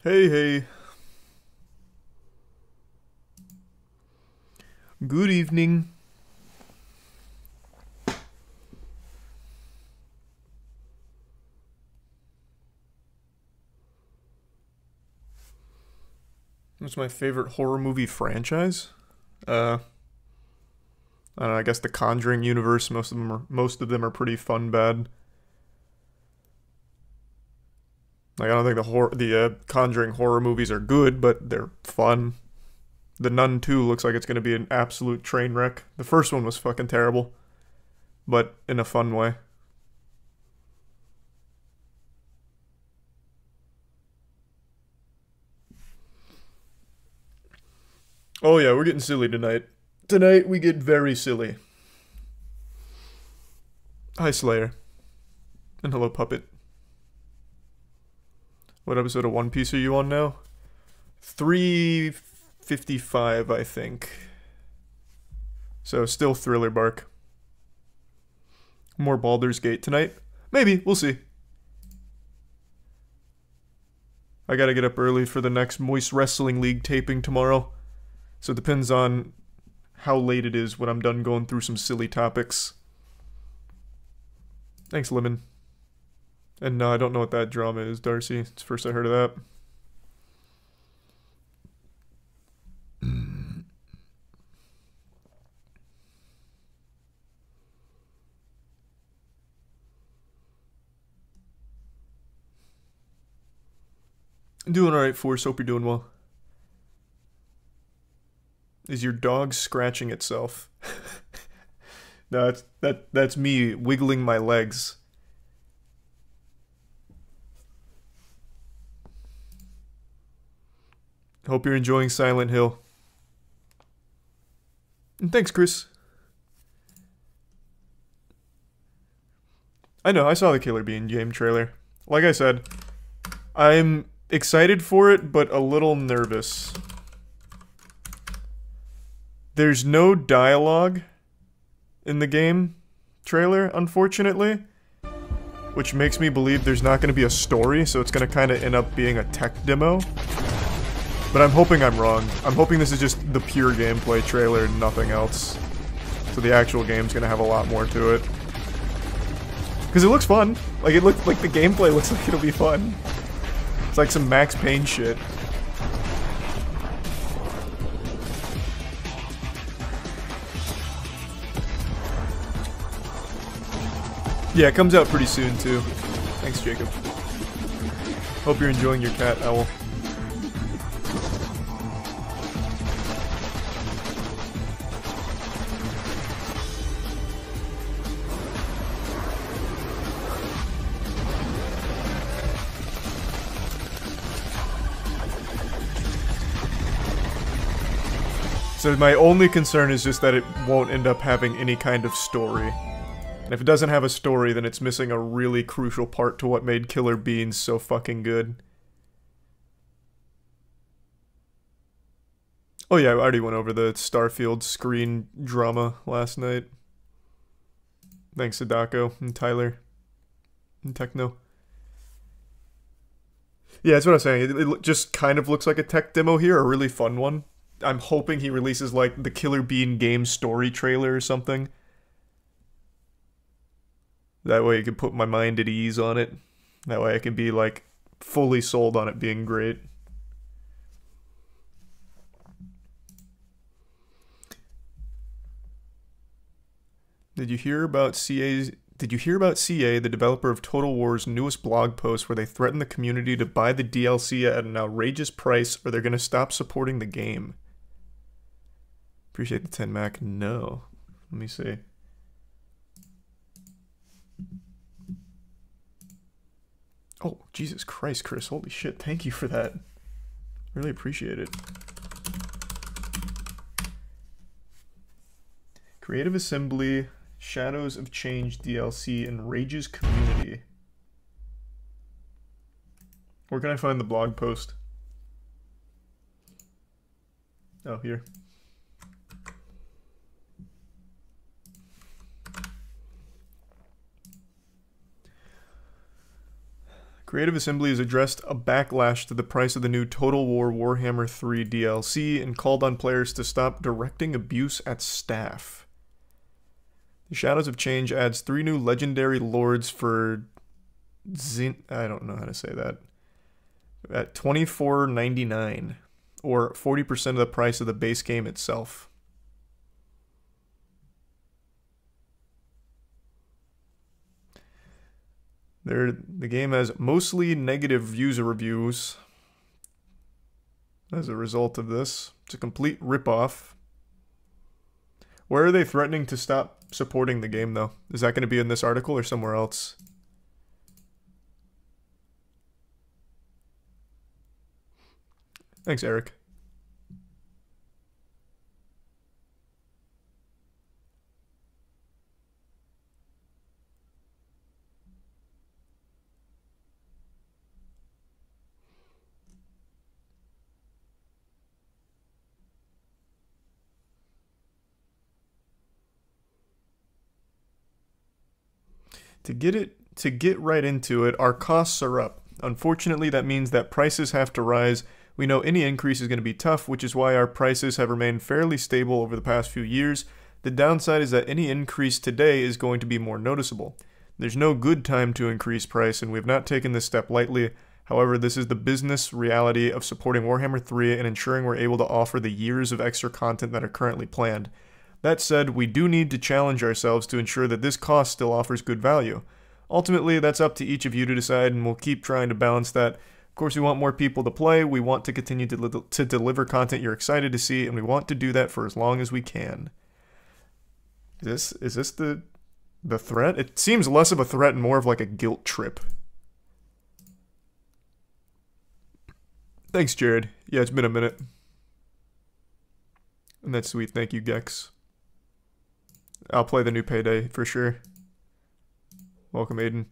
Hey, hey. Good evening. What's my favorite horror movie franchise? I don't know, I guess the Conjuring universe. Most of them are pretty fun bad. Like I don't think the Conjuring horror movies are good, but they're fun. The Nun 2 looks like it's going to be an absolute train wreck. The first one was fucking terrible, but in a fun way. Oh yeah, we're getting silly tonight. Tonight we get very silly. Hi Slayer. And hello Puppet. What episode of One Piece are you on now? 355, I think. So still Thriller Bark. More Baldur's Gate tonight? Maybe, we'll see. I gotta get up early for the next Moist Wrestling League taping tomorrow. So it depends on how late it is when I'm done going through some silly topics. Thanks, Lemon. And no, I don't know what that drama is, Darcy. It's the first I heard of that. Doing alright, Force. Hope you're doing well. Is your dog scratching itself? No, that's me wiggling my legs. Hope you're enjoying Silent Hill. And thanks, Chris. I know, I saw the Killer Bean game trailer. Like I said, I'm excited for it, but a little nervous. There's no dialogue in the game trailer, unfortunately, which makes me believe there's not going to be a story, so it's going to kind of end up being a tech demo. But I'm hoping I'm wrong. I'm hoping this is just the pure gameplay trailer and nothing else. So the actual game's going to have a lot more to it. Because it looks fun. Like, it looks like the gameplay looks like it'll be fun. It's like some Max Payne shit. Yeah, it comes out pretty soon, too. Thanks, Jacob. Hope you're enjoying your cat, Owl. So my only concern is just that it won't end up having any kind of story. And if it doesn't have a story, then it's missing a really crucial part to what made Killer Beans so fucking good. Oh yeah, I already went over the Starfield screen drama last night. Thanks to Daco and Tyler and Techno. Yeah, that's what I was saying. It just kind of looks like a tech demo here, a really fun one. I'm hoping he releases like the Killer Bean game story trailer or something. That way I can put my mind at ease on it. That way I can be like fully sold on it being great. Did you hear about CA, the developer of Total War's newest blog post where they threaten the community to buy the DLC at an outrageous price or they're going to stop supporting the game? Appreciate the 10 Mac. No. Let me see. Oh, Jesus Christ, Chris. Holy shit. Thank you for that. Really appreciate it. Creative Assembly, Shadows of Change DLC, and Rage's Community. Where can I find the blog post? Oh, here. Creative Assembly has addressed a backlash to the price of the new Total War Warhammer 3 DLC and called on players to stop directing abuse at staff. The Shadows of Change adds 3 new legendary lords for I don't know how to say that. At $24.99, or 40% of the price of the base game itself. The game has mostly negative user reviews as a result of this. It's a complete ripoff. Where are they threatening to stop supporting the game, though? Is that going to be in this article or somewhere else? Thanks, Eric. To get right into it, our costs are up. Unfortunately, that means that prices have to rise. We know any increase is going to be tough, which is why our prices have remained fairly stable over the past few years. The downside is that any increase today is going to be more noticeable. There's no good time to increase price, and we have not taken this step lightly. However, this is the business reality of supporting Warhammer 3 and ensuring we're able to offer the years of extra content that are currently planned. That said, we do need to challenge ourselves to ensure that this cost still offers good value. Ultimately, that's up to each of you to decide, and we'll keep trying to balance that. Of course, we want more people to play, we want to continue to deliver content you're excited to see, and we want to do that for as long as we can. Is this the threat? It seems less of a threat and more of like a guilt trip. Thanks, Jared. Yeah, it's been a minute. And that's sweet. Thank you, Gex. I'll play the new Payday for sure. Welcome, Aiden.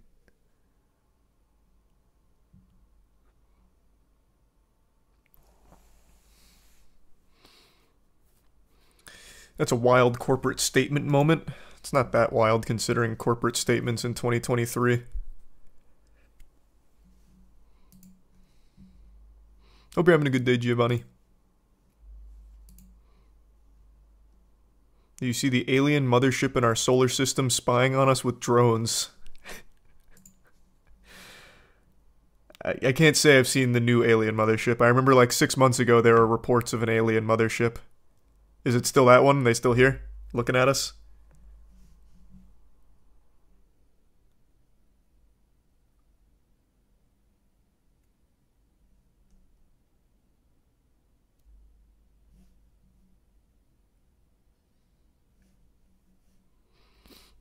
That's a wild corporate statement moment. It's not that wild considering corporate statements in 2023. Hope you're having a good day, Giovanni. Do you see the alien mothership in our solar system spying on us with drones? I can't say I've seen the new alien mothership. I remember like 6 months ago there were reports of an alien mothership. Is it still that one? Are they still here? Looking at us?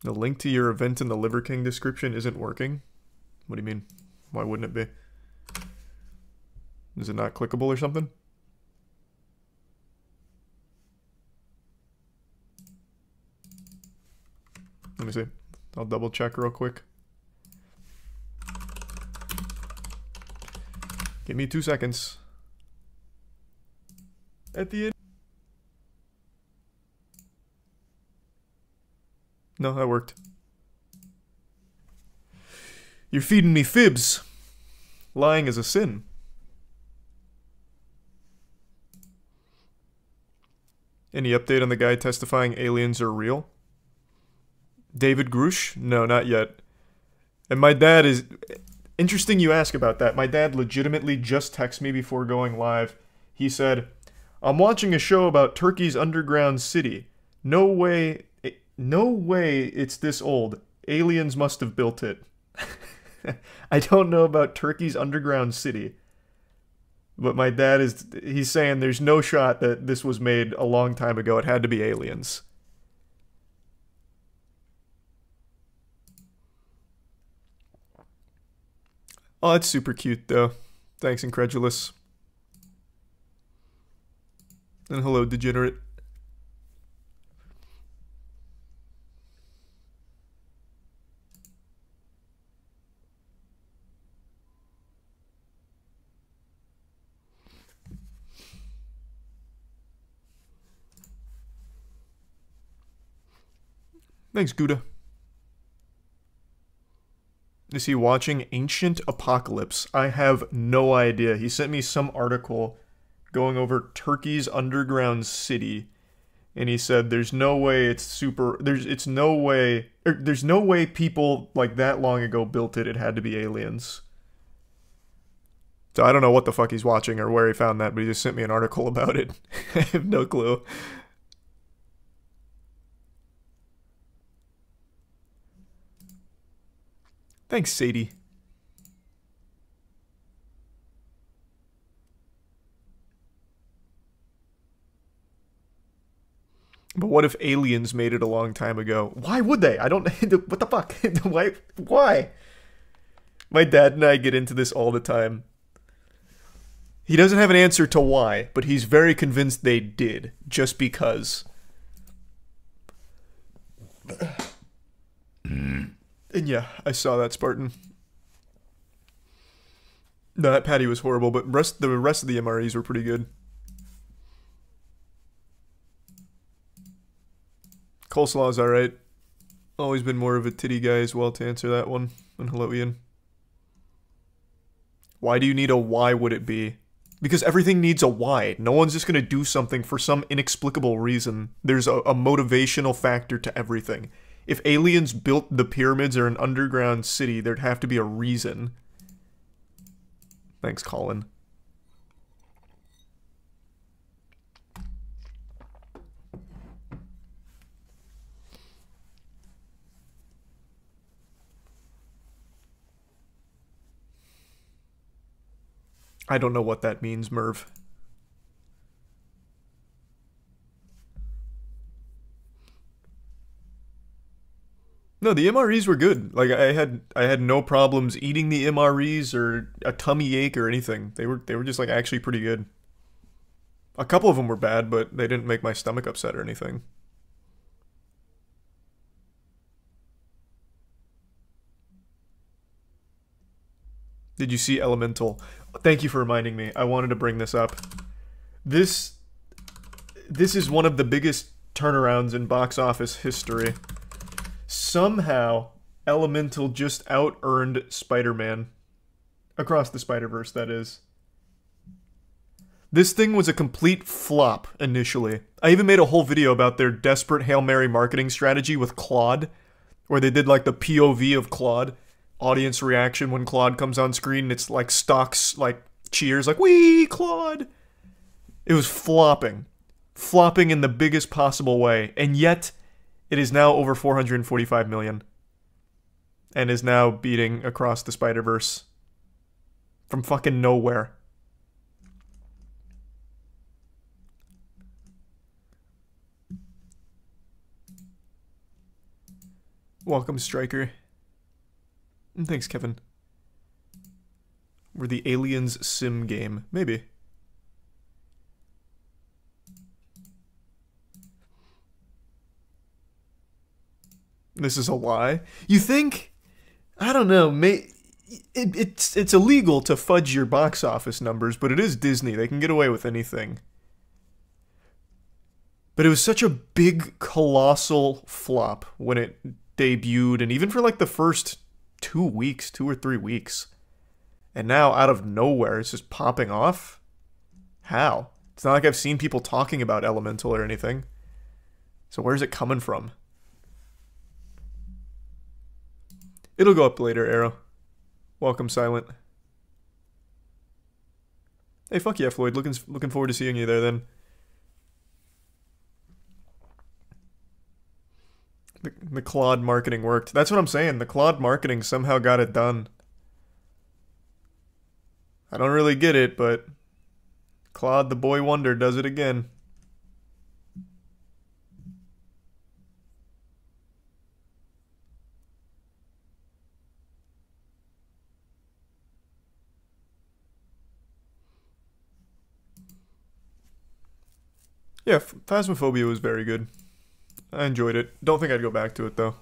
The link to your event in the Liver King description isn't working? What do you mean? Why wouldn't it be? Is it not clickable or something? Let me see. I'll double check real quick. Give me 2 seconds. At the end. No, that worked. You're feeding me fibs. Lying is a sin. Any update on the guy testifying aliens are real? David Grush? No, not yet. And my dad is... Interesting you ask about that. My dad legitimately just texted me before going live. He said, I'm watching a show about Turkey's underground city. No way it's this old. Aliens must have built it. I don't know about Turkey's underground city. But my dad he's saying there's no shot that this was made a long time ago. It had to be aliens. Oh, that's super cute, though. Thanks, Incredulous. And hello, Degenerate. Thanks, Gouda. Is he watching Ancient Apocalypse? I have no idea. He sent me some article going over Turkey's underground city, and he said there's no way it's super, there's no way people like that long ago built it. It had to be aliens. So I don't know what the fuck he's watching or where he found that, but he just sent me an article about it. I have no clue. Thanks, Sadie. But what if aliens made it a long time ago? Why would they? I don't... What the fuck? Why? My dad and I get into this all the time. He doesn't have an answer to why, but he's very convinced they did, just because. And yeah, I saw that, Spartan. No, that patty was horrible, but the rest of the MREs were pretty good. Coleslaw's alright. Always been more of a titty guy as well to answer that one. And hello, Ian. Why do you need a why would it be? Because everything needs a why. No one's just going to do something for some inexplicable reason. There's a motivational factor to everything. If aliens built the pyramids or an underground city, there'd have to be a reason. Thanks, Colin. I don't know what that means, Merv. No, the MREs were good. Like I had no problems eating the MREs or a tummy ache or anything. They were just like actually pretty good. A couple of them were bad, but they didn't make my stomach upset or anything. Did you see Elemental? Thank you for reminding me. I wanted to bring this up. This is one of the biggest turnarounds in box office history. Somehow, Elemental just out-earned Spider-Man. Across the Spider-Verse, that is. This thing was a complete flop initially. I even made a whole video about their desperate Hail Mary marketing strategy with Claude, where they did like the POV of Claude. Audience reaction when Claude comes on screen, and it's like stocks, like cheers, like, wee, Claude! It was flopping. Flopping in the biggest possible way, and yet it is now over 445 million. And is now beating Across the Spider-Verse. From fucking nowhere. Welcome, Striker. And thanks, Kevin. We're the Aliens sim game. Maybe. This is a lie? You think? I don't know. It's illegal to fudge your box office numbers, but it is Disney. They can get away with anything. But it was such a big, colossal flop when it debuted, and even for like the first 2 weeks, 2 or 3 weeks. And now, out of nowhere, it's just popping off? How? It's not like I've seen people talking about Elemental or anything. So where's it coming from? It'll go up later, Arrow. Welcome, Silent. Hey, fuck yeah, Floyd. Looking forward to seeing you there, then. The Claude marketing worked. That's what I'm saying. The Claude marketing somehow got it done. I don't really get it, but Claude the Boy Wonder does it again. Yeah, Phasmophobia was very good. I enjoyed it. Don't think I'd go back to it, though.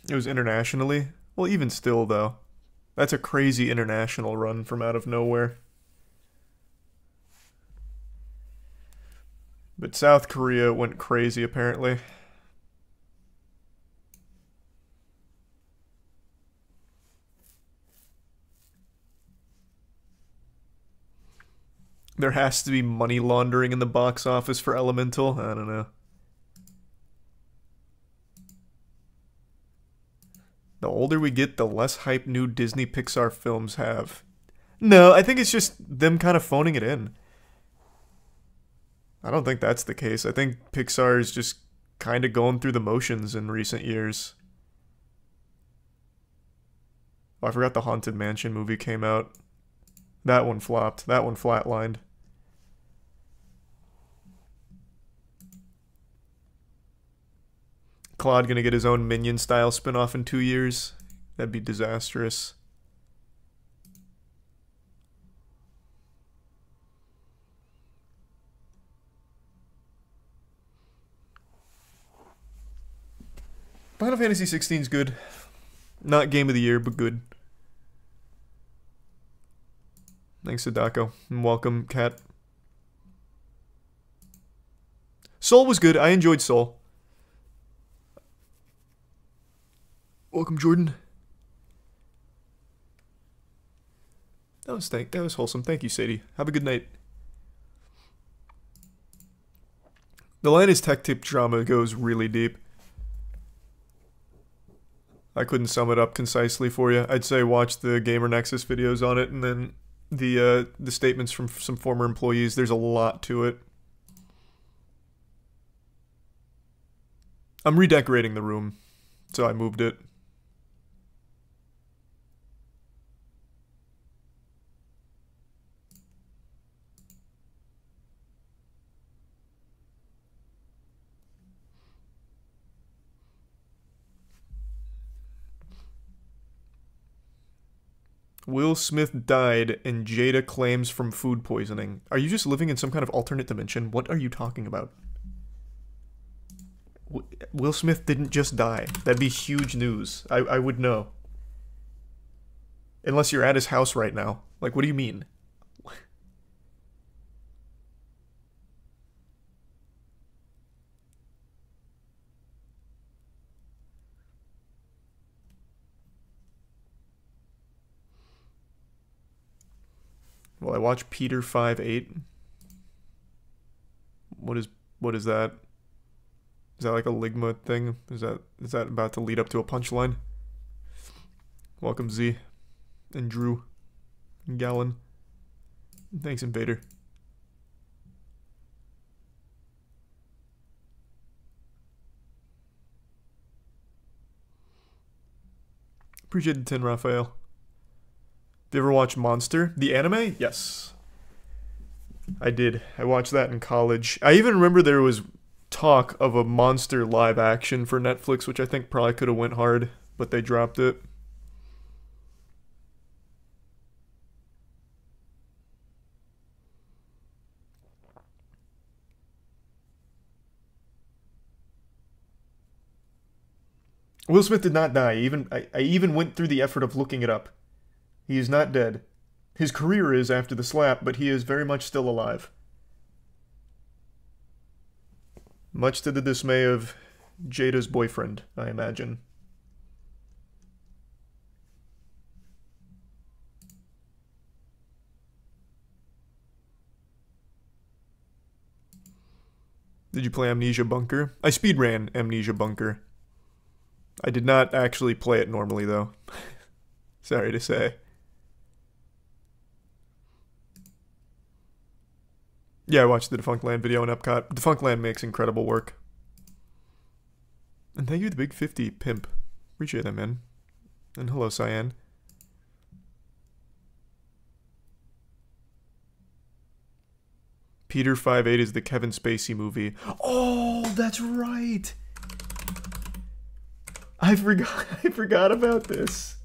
It was internationally. Well, even still, though. That's a crazy international run from out of nowhere. But South Korea went crazy, apparently. There has to be money laundering in the box office for Elemental. I don't know. The older we get, the less hype new Disney Pixar films have. No, I think it's just them kind of phoning it in. I don't think that's the case. I think Pixar is just kind of going through the motions in recent years. Oh, I forgot the Haunted Mansion movie came out. That one flopped. That one flatlined. Claude gonna get his own Minion-style spin-off in 2 years. That'd be disastrous. Final Fantasy 16 is good. Not game of the year, but good. Thanks, Sadako. And welcome, Kat. Soul was good. I enjoyed Soul. Welcome, Jordan. That was wholesome. Thank you, Sadie. Have a good night. The Linus Tech Tip drama goes really deep. I couldn't sum it up concisely for you. I'd say watch the Gamer Nexus videos on it, and then the statements from some former employees. There's a lot to it. I'm redecorating the room, so I moved it. Will Smith died and Jada claims from food poisoning. Are you just living in some kind of alternate dimension? What are you talking about? Will Smith didn't just die. That'd be huge news. I would know. Unless you're at his house right now. Like, what do you mean? Well, I watched Peter 5-8. What is that? Is that like a Ligma thing? Is that about to lead up to a punchline? Welcome Z and Drew and Gallon. Thanks, Invader. Appreciate the 10, Raphael. Have you ever watched Monster? The anime? Yes. I did. I watched that in college. I even remember there was talk of a Monster live action for Netflix, which I think probably could have went hard, but they dropped it. Will Smith did not die. I even went through the effort of looking it up. He is not dead. His career is after the slap, but he is very much still alive. Much to the dismay of Jada's boyfriend, I imagine. Did you play Amnesia Bunker? I speedran Amnesia Bunker. I did not actually play it normally, though. Sorry to say. Yeah, I watched the Defunct Land video on Epcot. Defunct Land makes incredible work. And thank you to the Big 50 Pimp. Appreciate that, man. And hello, Cyan. Peter 5-8 is the Kevin Spacey movie. Oh, that's right! I forgot about this.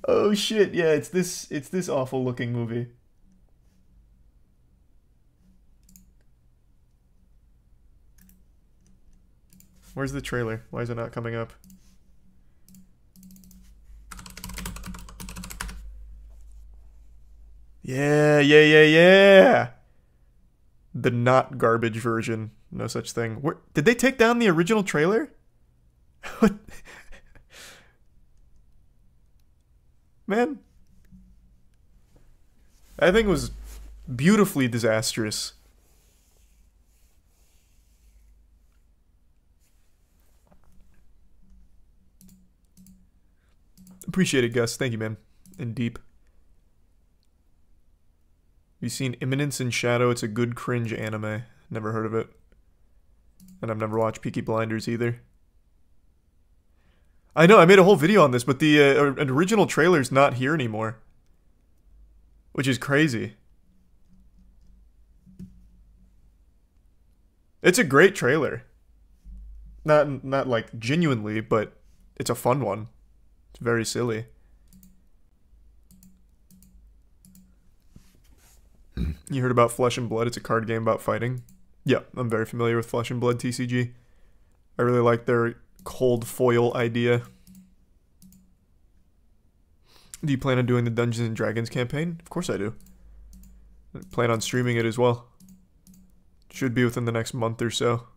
Oh shit, yeah, it's this awful looking movie. Where's the trailer? Why is it not coming up? Yeah. The not garbage version. No such thing. Did they take down the original trailer? Man. That thing was Beautifully disastrous. Appreciate it, Gus. Thank you, man. And Deep. You seen Imminence in Shadow? It's a good cringe anime. Never heard of it. And I've never watched Peaky Blinders either. I know, I made a whole video on this, but the original trailer's not here anymore. Which is crazy. It's a great trailer. Not like genuinely, but it's a fun one. It's very silly. You heard about Flesh and Blood? It's a card game about fighting. Yeah, I'm very familiar with Flesh and Blood TCG. I really like their cold foil idea. Do you plan on doing the Dungeons & Dragons campaign? Of course I do. I plan on streaming it as well. Should be within the next month or so.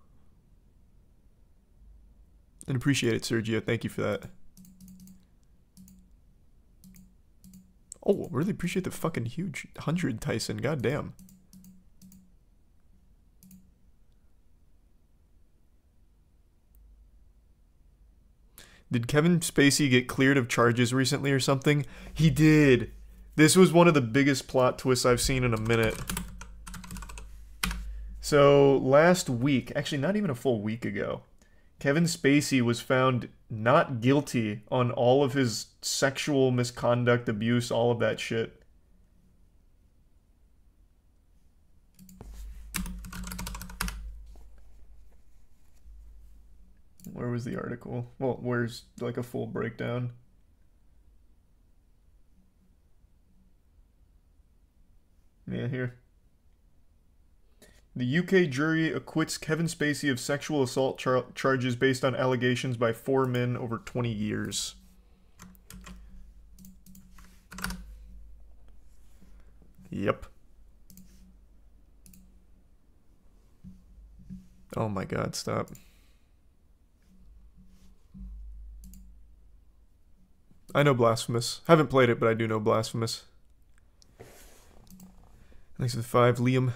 And appreciate it, Sergio. Thank you for that. Oh, really appreciate the fucking huge 100, Tyson. Goddamn. Did Kevin Spacey get cleared of charges recently or something? He did. This was one of the biggest plot twists I've seen in a minute. So, last week, actually not even a full week ago, Kevin Spacey was found not guilty on all of his sexual misconduct, abuse, all of that shit. Where was the article? Well, where's like a full breakdown? Yeah, here. The UK jury acquits Kevin Spacey of sexual assault charges based on allegations by 4 men over 20 years. Yep. Oh my god, stop. I know Blasphemous. Haven't played it, but I do know Blasphemous. Thanks for the 5, Liam.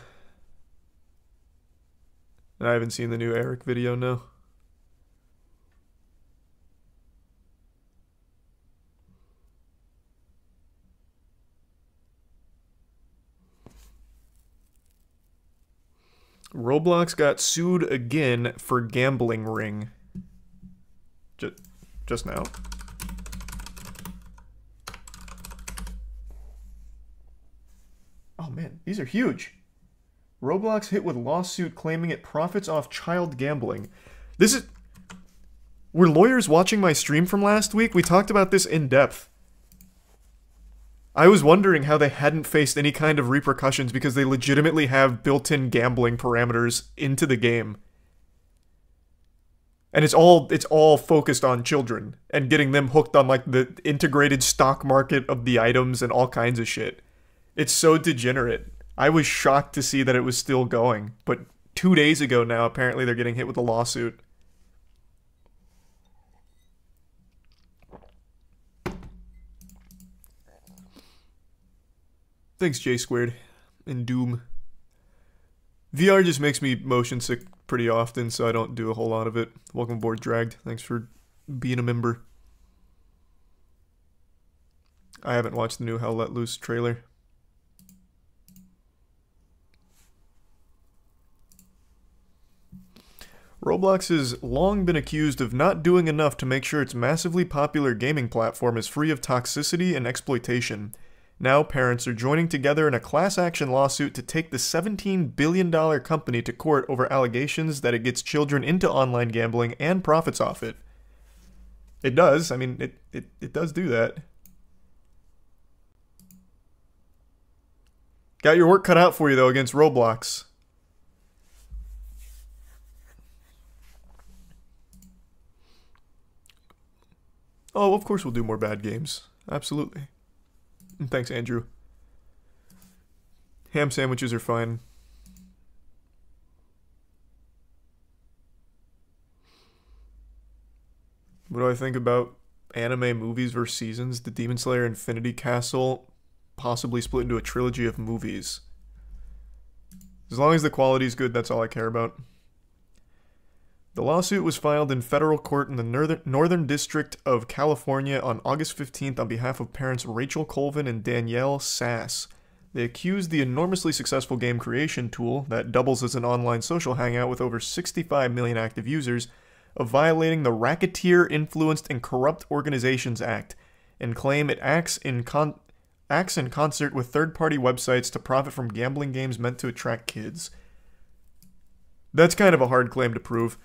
And I haven't seen the new Eric video, no. Roblox got sued again for gambling ring. Just now. Oh man, these are huge. Roblox hit with lawsuit claiming it profits off child gambling. This is... Were lawyers watching my stream from last week? We talked about this in depth. I was wondering how they hadn't faced any kind of repercussions because they legitimately have built-in gambling parameters into the game. And it's all focused on children and getting them hooked on like the integrated stock market of the items and all kinds of shit. It's so degenerate. I was shocked to see that it was still going. But 2 days ago now, apparently they're getting hit with a lawsuit. Thanks, J Squared. And Doom. VR just makes me motion sick pretty often, so I don't do a whole lot of it. Welcome aboard, Dragged. Thanks for being a member. I haven't watched the new Hell Let Loose trailer. Roblox has long been accused of not doing enough to make sure its massively popular gaming platform is free of toxicity and exploitation. Now parents are joining together in a class action lawsuit to take the $17 billion company to court over allegations that it gets children into online gambling and profits off it. It does. I mean, it does do that. Got your work cut out for you, though, against Roblox. Oh, of course we'll do more bad games. Absolutely. And thanks, Andrew. Ham sandwiches are fine. What do I think about anime movies versus seasons? The Demon Slayer Infinity Castle possibly split into a trilogy of movies. As long as the quality's good, that's all I care about. The lawsuit was filed in federal court in the Northern District of California on August 15th on behalf of parents Rachel Colvin and Danielle Sass. They accused the enormously successful game creation tool that doubles as an online social hangout with over 65 million active users of violating the Racketeer Influenced and Corrupt Organizations Act and claim it acts in concert with third-party websites to profit from gambling games meant to attract kids. That's kind of a hard claim to prove.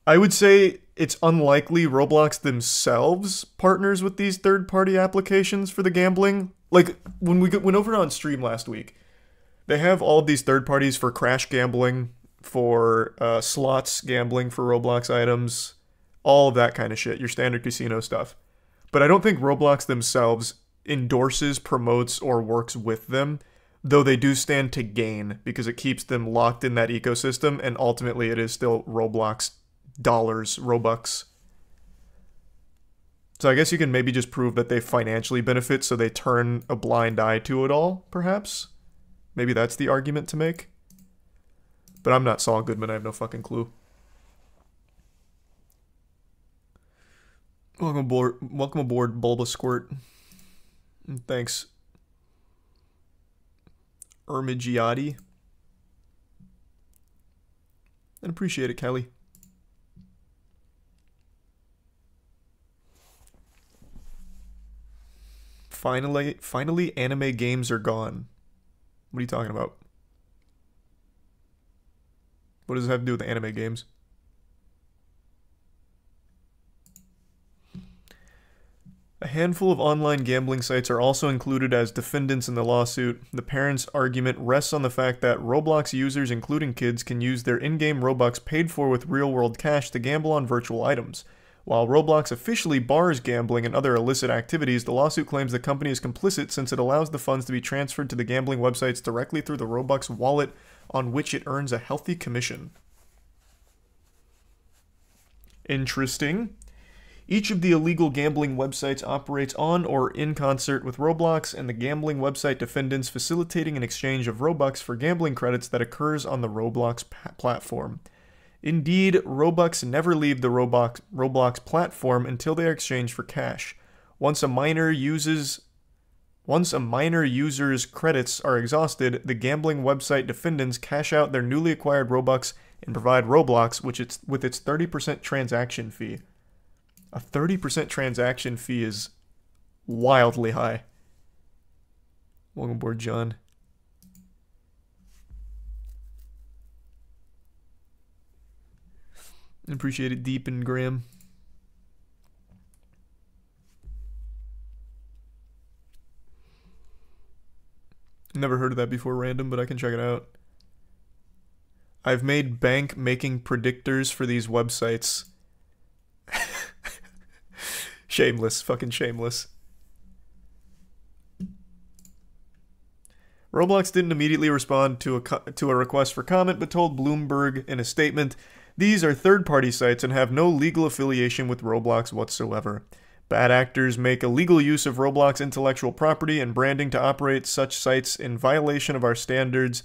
I would say it's unlikely Roblox themselves partners with these third-party applications for the gambling. Like, when we went over on stream last week, they have all of these third parties for crash gambling, for slots gambling for Roblox items, all of that kind of shit, your standard casino stuff. But I don't think Roblox themselves endorses, promotes, or works with them, though they do stand to gain because it keeps them locked in that ecosystem, and ultimately it is still Roblox dollars, Robux. So I guess you can maybe just prove that they financially benefit, so they turn a blind eye to it all, perhaps? Maybe that's the argument to make? But I'm not Saul Goodman, I have no fucking clue. Welcome aboard, Bulbasquirt. Thanks, Ermigiati. And appreciate it, Kelly. Finally, anime games are gone. What are you talking about? What does it have to do with anime games? A handful of online gambling sites are also included as defendants in the lawsuit. The parents' argument rests on the fact that Roblox users, including kids, can use their in-game Robux paid for with real-world cash to gamble on virtual items. While Roblox officially bars gambling and other illicit activities, the lawsuit claims the company is complicit since it allows the funds to be transferred to the gambling websites directly through the Robux wallet, on which it earns a healthy commission. Interesting. Each of the illegal gambling websites operates on or in concert with Roblox and the gambling website defendants, facilitating an exchange of Robux for gambling credits that occurs on the Roblox platform. Indeed, Robux never leave the Roblox platform until they are exchanged for cash. Once a minor user's credits are exhausted, the gambling website defendants cash out their newly acquired Robux and provide Roblox with its 30% transaction fee. A 30% transaction fee is wildly high. Welcome aboard, John. Appreciate it, Deep and Graham. Never heard of that before, random, but I can check it out. I've made bank making predictors for these websites. Shameless, fucking shameless. Roblox didn't immediately respond to a request for comment, but told Bloomberg in a statement, "These are third-party sites and have no legal affiliation with Roblox whatsoever. Bad actors make illegal use of Roblox intellectual property and branding to operate such sites in violation of our standards,"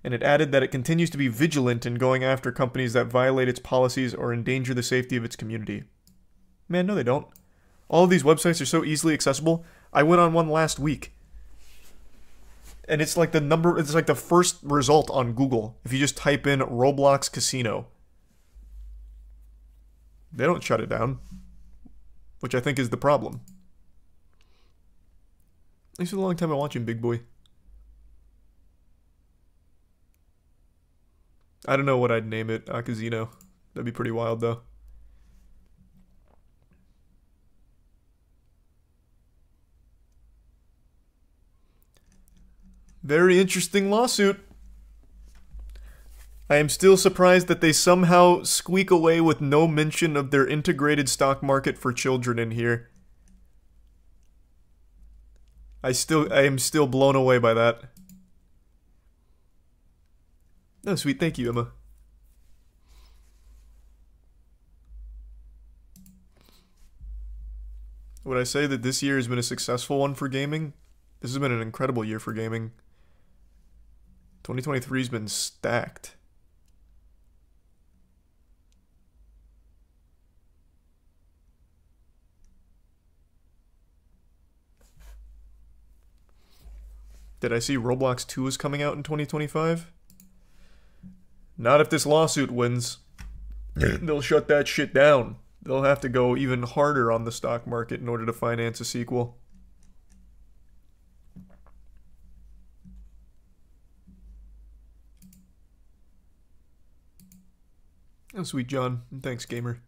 and it added that it continues to be vigilant in going after companies that violate its policies or endanger the safety of its community. Man, no they don't. All of these websites are so easily accessible. I went on one last week. And it's like it's like the first result on Google if you just type in Roblox Casino. They don't shut it down, which I think is the problem. Thanks for the long time I'm watching, big boy. I don't know what I'd name it, Casino. That'd be pretty wild, though. Very interesting lawsuit. I am still surprised that they somehow squeak away with no mention of their integrated stock market for children in here. I am still blown away by that. Oh, sweet. Thank you, Emma. Would I say that this year has been a successful one for gaming? This has been an incredible year for gaming. 2023's been stacked. Did I see Roblox 2 is coming out in 2025? Not if this lawsuit wins. They'll shut that shit down. They'll have to go even harder on the stock market in order to finance a sequel. Oh, sweet John. Thanks, gamer.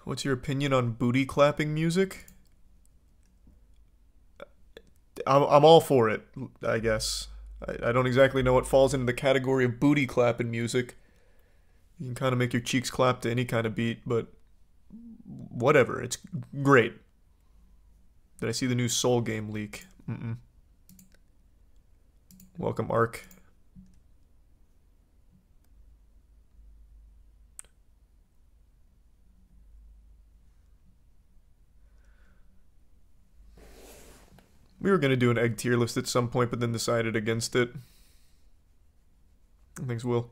What's your opinion on booty clapping music? I'm all for it, I guess. I don't exactly know what falls into the category of booty clapping music. You can kind of make your cheeks clap to any kind of beat, but whatever. It's great. Did I see the new Soul game leak? Welcome, Ark. We were going to do an egg tier list at some point, but then decided against it. Thanks, Will.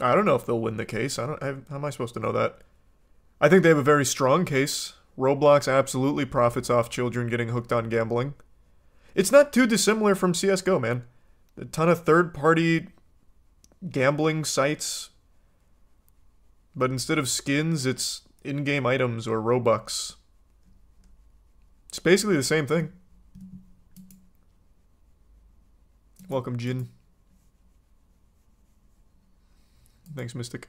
I don't know if they'll win the case. How am I supposed to know that? I think they have a very strong case. Roblox absolutely profits off children getting hooked on gambling. It's not too dissimilar from CSGO, man. A ton of third-party gambling sites. But instead of skins, it's in-game items or Robux. It's basically the same thing. Welcome, Jin. Thanks, Mystic.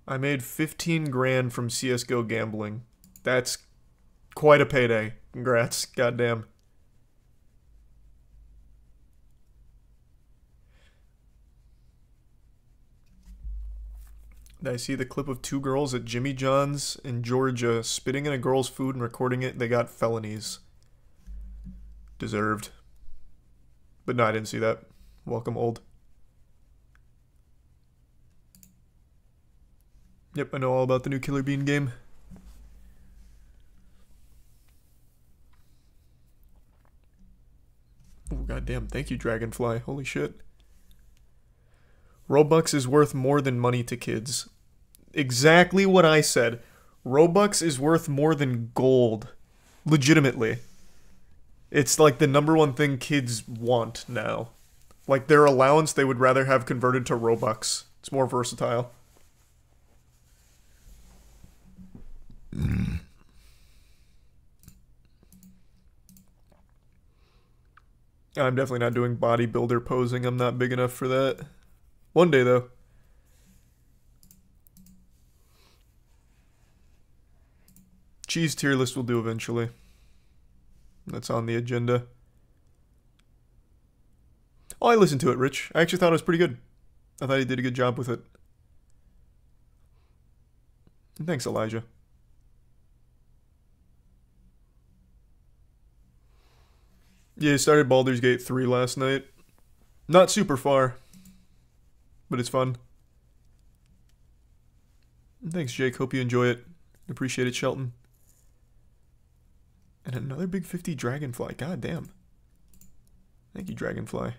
I made 15 grand from CSGO gambling. That's quite a payday. Congrats. Goddamn. I see the clip of two girls at Jimmy John's in Georgia spitting in a girl's food and recording it. They got felonies. Deserved. But no, I didn't see that. Welcome, old. Yep, I know all about the new Killer Bean game. Oh, goddamn. Thank you, Dragonfly. Holy shit. Robux is worth more than money to kids. Exactly what I said. Robux is worth more than gold. Legitimately. It's like the #1 thing kids want now. Like their allowance they would rather have converted to Robux. It's more versatile. I'm definitely not doing bodybuilder posing. I'm not big enough for that. One day, though. Cheese tier list will do eventually. That's on the agenda. Oh, I listened to it, Rich. I actually thought it was pretty good. I thought he did a good job with it. And thanks, Elijah. Yeah, I started Baldur's Gate 3 last night. Not super far, but it's fun. Thanks, Jake. Hope you enjoy it. Appreciate it, Shelton. And another big 50 Dragonfly. God damn. Thank you, Dragonfly.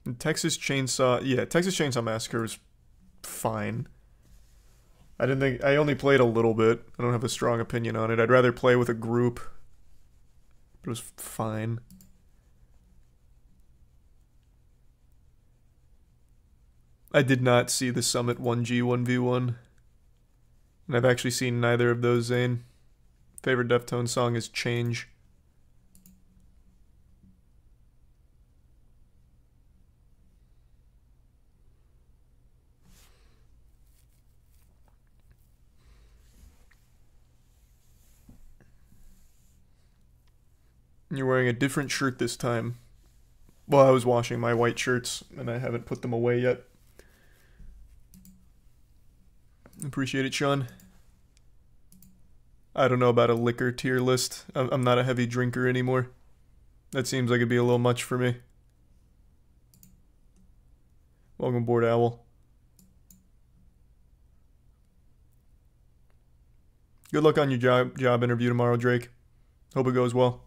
And Texas Chainsaw... Yeah, Texas Chainsaw Massacre was fine. I only played a little bit. I don't have a strong opinion on it. I'd rather play with a group. But it was fine. I did not see the Summit 1G 1v1. And I've actually seen neither of those, Zane. Favorite Deftones song is Change. You're wearing a different shirt this time. Well, I was washing my white shirts, and I haven't put them away yet. Appreciate it, Sean. I don't know about a liquor tier list. I'm not a heavy drinker anymore. That seems like it'd be a little much for me. Welcome aboard, Owl. Good luck on your job interview tomorrow, Drake. Hope it goes well.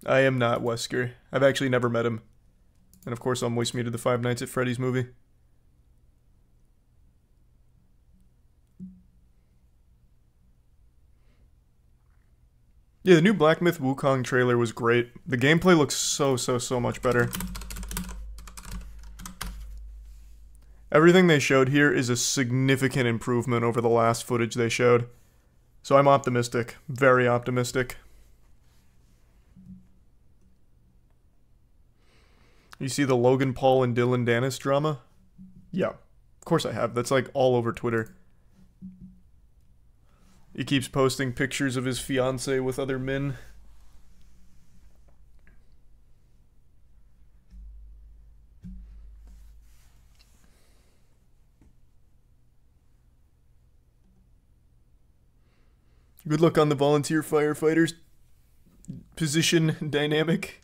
I am not Wesker. I've actually never met him. And of course I'll moist me to the Five Nights at Freddy's movie. Yeah, the new Black Myth Wukong trailer was great. The gameplay looks so much better. Everything they showed here is a significant improvement over the last footage they showed. So I'm optimistic. Very optimistic. You see the Logan Paul and Dylan Dennis drama? Yeah, of course I have. That's like all over Twitter. He keeps posting pictures of his fiancée with other men. Good luck on the volunteer firefighters position dynamic.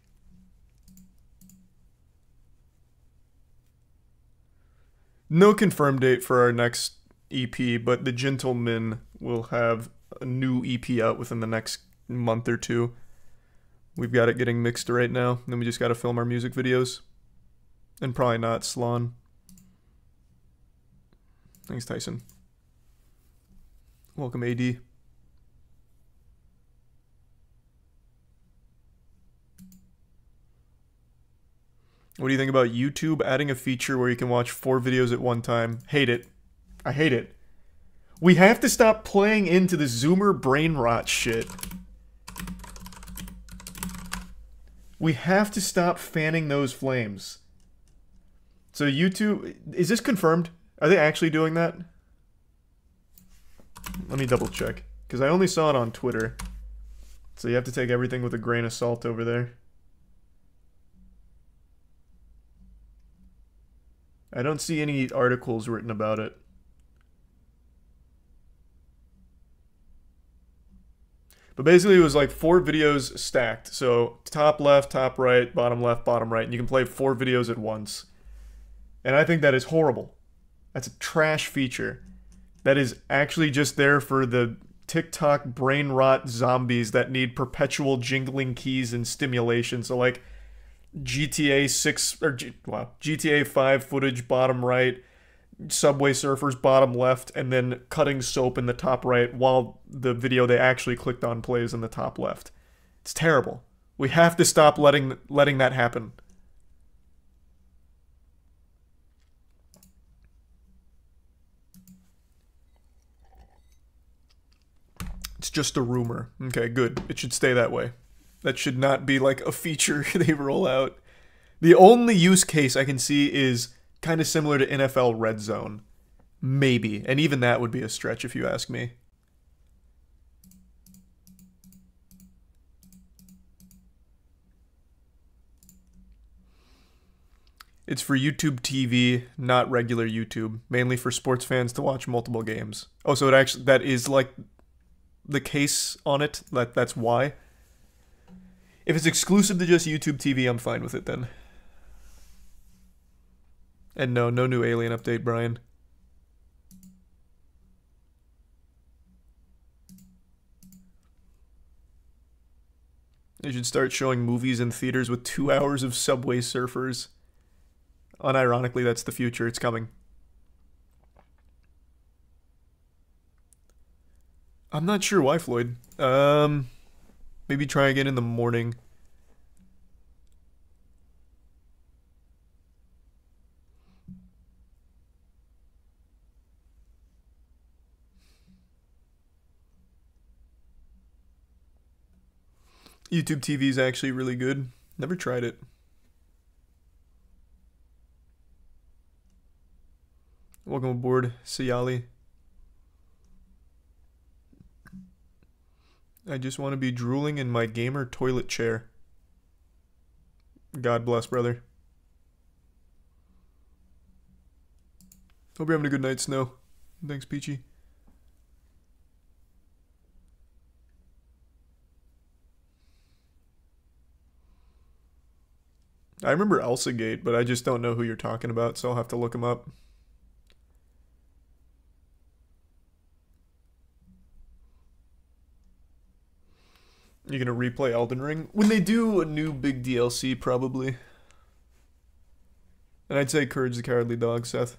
No confirmed date for our next EP, but the Gentlemen will have a new EP out within the next month or two. We've got it getting mixed right now, then we just got to film our music videos. And probably not Slon. Thanks, Tyson. Welcome, AD. What do you think about YouTube adding a feature where you can watch 4 videos at one time? Hate it. I hate it. We have to stop playing into the Zoomer brain rot shit. We have to stop fanning those flames. So YouTube... Is this confirmed? Are they actually doing that? Let me double check. Because I only saw it on Twitter. So you have to take everything with a grain of salt over there. I don't see any articles written about it. But basically it was like 4 videos stacked. So top left, top right, bottom left, bottom right. And you can play 4 videos at once. And I think that is horrible. That's a trash feature. That is actually just there for the TikTok brain rot zombies that need perpetual jingling keys and stimulation. So like GTA 6 or GTA 5 footage bottom right, Subway Surfers bottom left, and then cutting soap in the top right while the video they actually clicked on plays in the top left. It's terrible. We have to stop letting that happen. It's just a rumor. Okay, good. It should stay that way. That should not be like a feature they roll out. The only use case I can see is kind of similar to NFL Red Zone. Maybe. And even that would be a stretch if you ask me. It's for YouTube TV, not regular YouTube. Mainly for sports fans to watch multiple games. Oh, so that is like the case on it? That's why? If it's exclusive to just YouTube TV, I'm fine with it then. And no new Alien update, Brian. They should start showing movies in theaters with 2 hours of Subway Surfers. Unironically, that's the future. It's coming. I'm not sure why, Floyd. Maybe try again in the morning. YouTube TV is actually really good. Never tried it. Welcome aboard, Sayali. I just want to be drooling in my gamer toilet chair. God bless, brother. Hope you're having a good night, Snow. Thanks, Peachy. I remember Elsagate, but I just don't know who you're talking about, so I'll have to look him up. You're gonna replay Elden Ring? When they do a new big DLC, probably. And I'd say Courage the Cowardly Dog, Seth.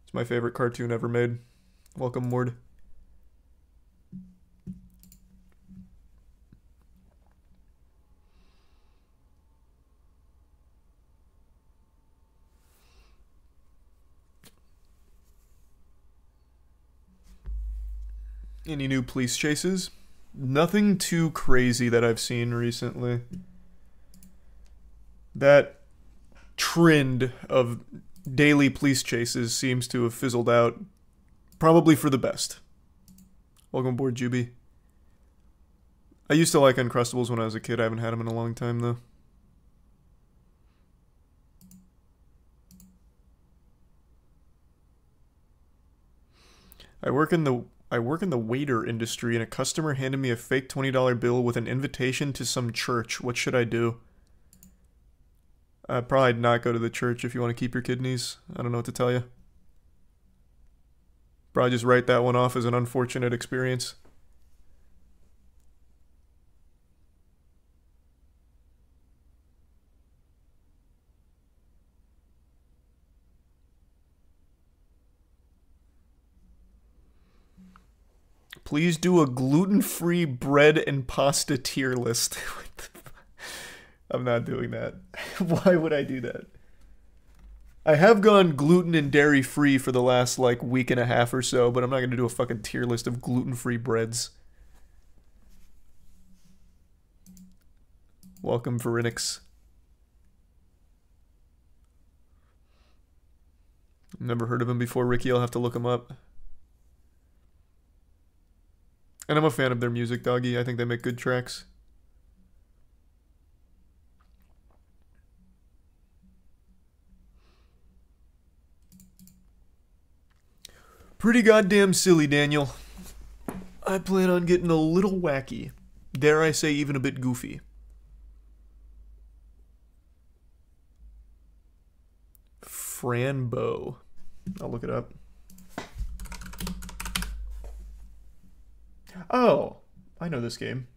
It's my favorite cartoon ever made. Welcome, Ward. Any new police chases? Nothing too crazy that I've seen recently. That trend of daily police chases seems to have fizzled out. Probably for the best. Welcome aboard, Juby. I used to like Uncrustables when I was a kid. I haven't had them in a long time, though. I work in the waiter industry, and a customer handed me a fake $20 bill with an invitation to some church. What should I do? Probably not go to the church if you want to keep your kidneys. I don't know what to tell you. Probably just write that one off as an unfortunate experience. Please do a gluten-free bread and pasta tier list. I'm not doing that. Why would I do that? I have gone gluten and dairy-free for the last, like, week and a half or so, but I'm not going to do a fucking tier list of gluten-free breads. Welcome, Verinix. Never heard of him before, Ricky. I'll have to look him up. And I'm a fan of their music, Doggy. I think they make good tracks. Pretty goddamn silly, Daniel. I plan on getting a little wacky. Dare I say even a bit goofy. Franbo. I'll look it up. Oh, I know this game.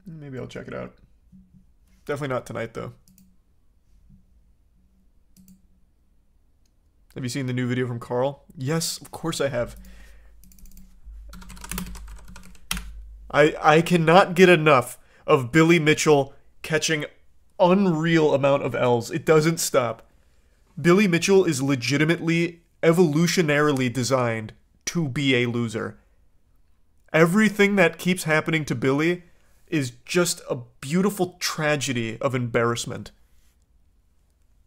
Maybe I'll check it out. Definitely not tonight, though. Have you seen the new video from Carl? Yes, of course I have. I cannot get enough of Billy Mitchell catching unreal amount of L's. It doesn't stop. Billy Mitchell is legitimately evolutionarily designed to be a loser. Everything that keeps happening to Billy is just a beautiful tragedy of embarrassment.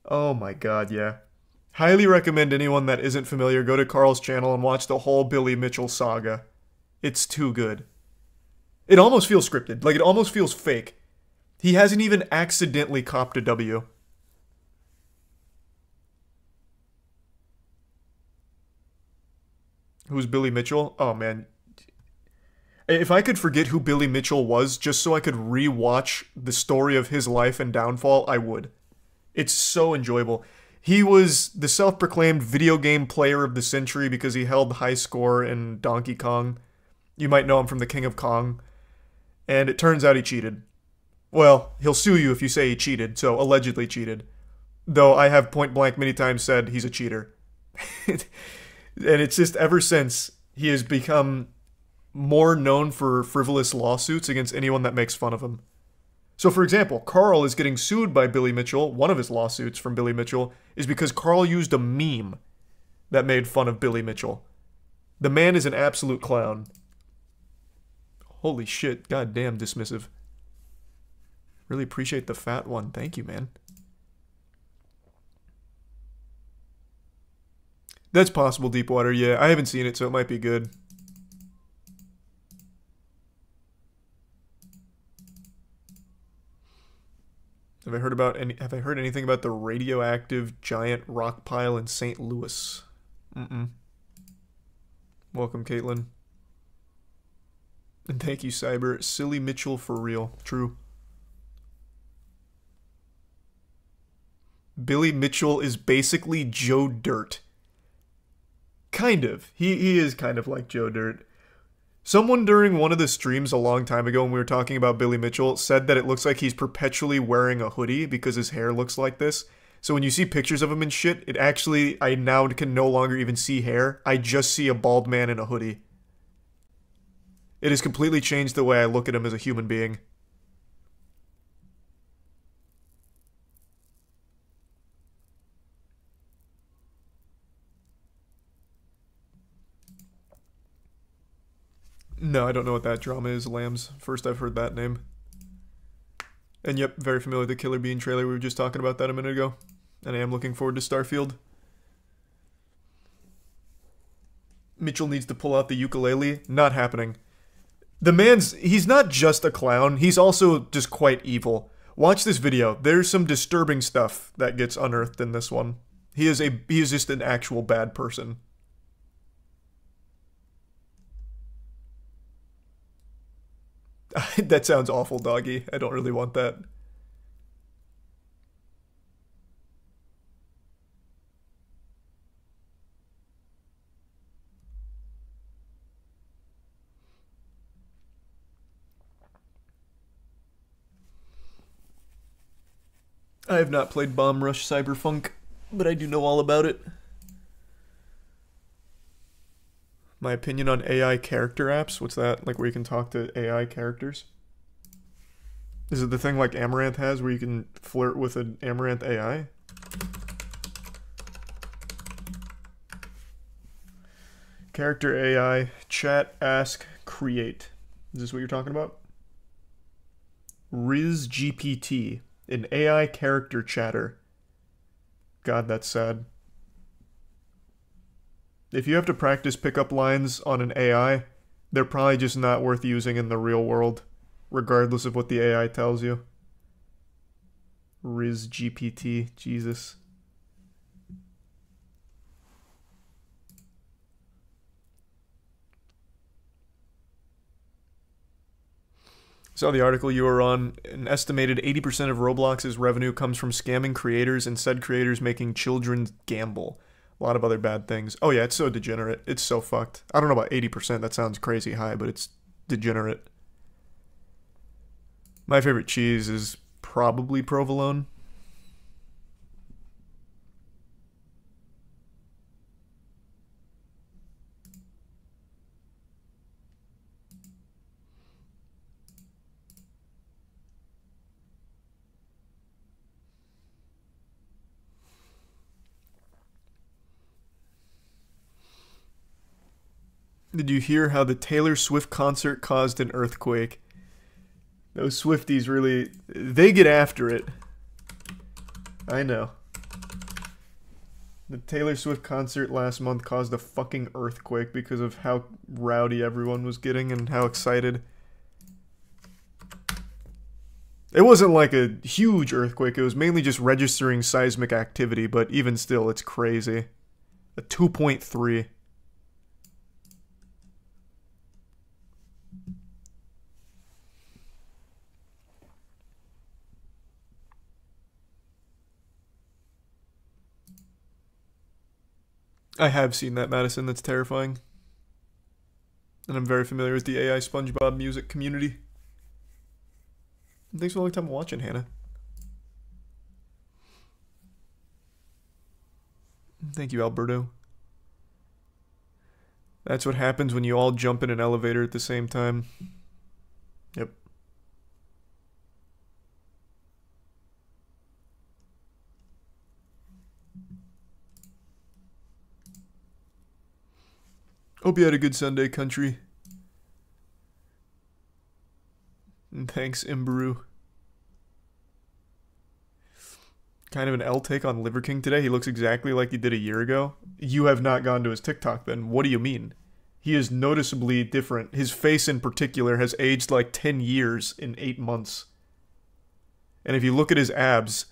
Oh my god, yeah. Highly recommend anyone that isn't familiar go to Carl's channel and watch the whole Billy Mitchell saga. It's too good. It almost feels scripted. Like, it almost feels fake. He hasn't even accidentally copped a W. Who's Billy Mitchell? Oh, man. If I could forget who Billy Mitchell was just so I could re-watch the story of his life and downfall, I would. It's so enjoyable. He was the self-proclaimed video game player of the century because he held the high score in Donkey Kong. You might know him from the King of Kong. And it turns out he cheated. Well, he'll sue you if you say he cheated, so allegedly cheated. Though I have point blank many times said he's a cheater. And it's just ever since he has become more known for frivolous lawsuits against anyone that makes fun of him. So for example, Carl is getting sued by Billy Mitchell. One of his lawsuits from Billy Mitchell is because Carl used a meme that made fun of Billy Mitchell. The man is an absolute clown. Holy shit, goddamn dismissive. Really appreciate the fat one. Thank you, man. That's possible, Deepwater. Yeah, I haven't seen it, so it might be good. Have I heard anything about the radioactive giant rock pile in St. Louis? Welcome, Caitlin. And thank you, Cyber. Silly Mitchell for real. True. Billy Mitchell is basically Joe Dirt. Kind of. He is kind of like Joe Dirt. Someone during one of the streams a long time ago when we were talking about Billy Mitchell said that it looks like he's perpetually wearing a hoodie because his hair looks like this. So when you see pictures of him and shit, it actually, I now can no longer even see hair. I just see a bald man in a hoodie. It has completely changed the way I look at him as a human being. No, I don't know what that drama is, Lambs. First I've heard that name. And yep, very familiar with the Killer Bean trailer. We were just talking about that a minute ago. And I am looking forward to Starfield. Mitchell needs to pull out the ukulele. Not happening. The man's... he's not just a clown. He's also just quite evil. Watch this video. There's some disturbing stuff that gets unearthed in this one. He is just an actual bad person. That sounds awful, doggy. I don't really want that. I have not played Bomb Rush Cyberpunk, but I do know all about it. My opinion on AI character apps? What's that? Like where you can talk to AI characters? Is it the thing like Amaranth has where you can flirt with an Amaranth AI? Character AI, chat, ask, create. Is this what you're talking about? RizGPT, an AI character chatter. God, that's sad. If you have to practice pickup lines on an AI, they're probably just not worth using in the real world, regardless of what the AI tells you. RizGPT, Jesus. Saw the article you were on. An estimated 80% of Roblox's revenue comes from scamming creators and said creators making children gamble. A lot of other bad things. Oh yeah, it's so degenerate. It's so fucked. I don't know about 80%. That sounds crazy high, but it's degenerate. My favorite cheese is probably provolone. Did you hear how the Taylor Swift concert caused an earthquake? Those Swifties really... they get after it. I know. The Taylor Swift concert last month caused a fucking earthquake because of how rowdy everyone was getting and how excited. It wasn't like a huge earthquake, it was mainly just registering seismic activity, but even still, it's crazy. A 2.3. I have seen that, Madison. That's terrifying. And I'm very familiar with the AI SpongeBob music community. Thanks for a long time watching, Hannah. Thank you, Alberto. That's what happens when you all jump in an elevator at the same time. Yep. Hope you had a good Sunday, country. And thanks, Imbaru. Kind of an L take on Liver King today. He looks exactly like he did a year ago. You have not gone to his TikTok then. What do you mean? He is noticeably different. His face in particular has aged like 10 years in 8 months. And if you look at his abs,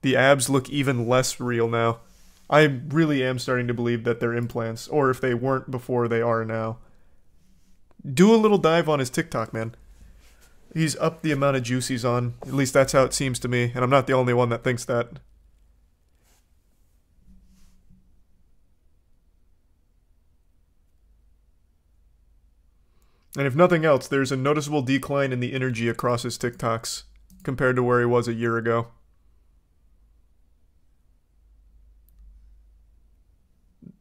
the abs look even less real now. I really am starting to believe that they're implants, or if they weren't before, they are now. Do a little dive on his TikTok, man. He's upped the amount of juice he's on. At least that's how it seems to me, and I'm not the only one that thinks that. And if nothing else, there's a noticeable decline in the energy across his TikToks compared to where he was a year ago.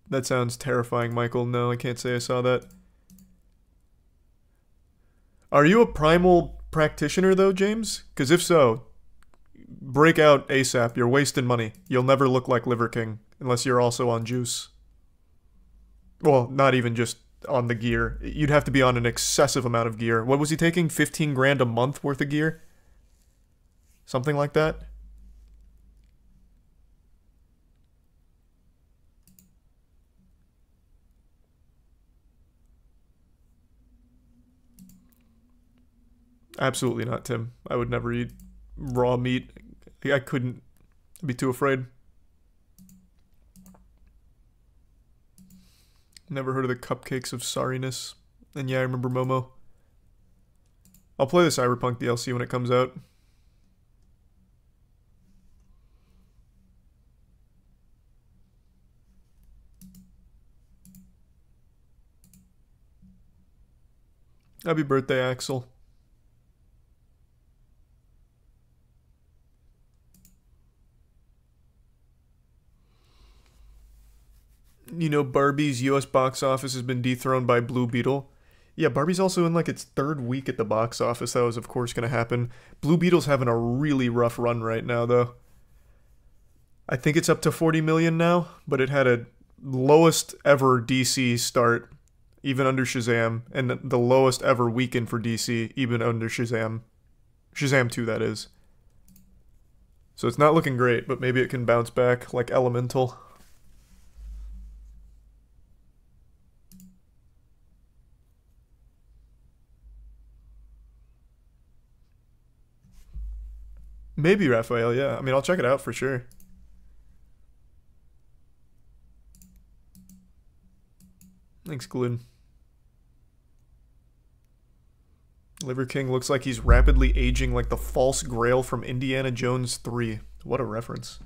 That sounds terrifying, Michael. No, I can't say I saw that. Are you a primal practitioner, though, James? Because if so, break out ASAP. You're wasting money. You'll never look like Liver King unless you're also on juice. Well, not even just on the gear. You'd have to be on an excessive amount of gear. What was he taking? 15 grand a month worth of gear? Something like that? Absolutely not, Tim. I would never eat raw meat. I couldn't. I'd be too afraid. Never heard of the cupcakes of sorriness. And yeah, I remember Momo. I'll play the Cyberpunk DLC when it comes out. Happy birthday, Axel. You know, Barbie's US box office has been dethroned by Blue Beetle. Yeah, Barbie's also in like its third week at the box office. That was, of course, going to happen. Blue Beetle's having a really rough run right now, though. I think it's up to 40 million now, but it had a lowest ever DC start, even under Shazam, and the lowest ever weekend for DC, even under Shazam. Shazam 2, that is. So it's not looking great, but maybe it can bounce back like Elemental. Maybe, Raphael, yeah. I mean, I'll check it out for sure. Thanks, Glyn. Liver King looks like he's rapidly aging like the false grail from Indiana Jones 3. What a reference.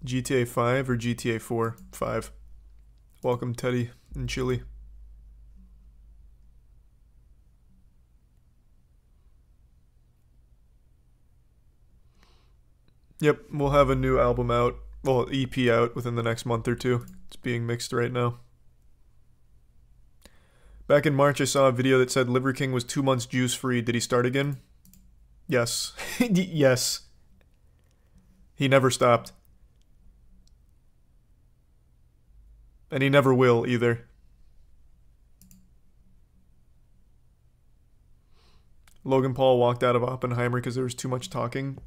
GTA 5 or GTA 4? 5. Welcome, Teddy and Chili. Yep, we'll have a new album out, well, EP out within the next month or two. It's being mixed right now. Back in March, I saw a video that said Liver King was 2 months juice-free. Did he start again? Yes. Yes. He never stopped. And he never will, either. Logan Paul walked out of Oppenheimer because there was too much talking.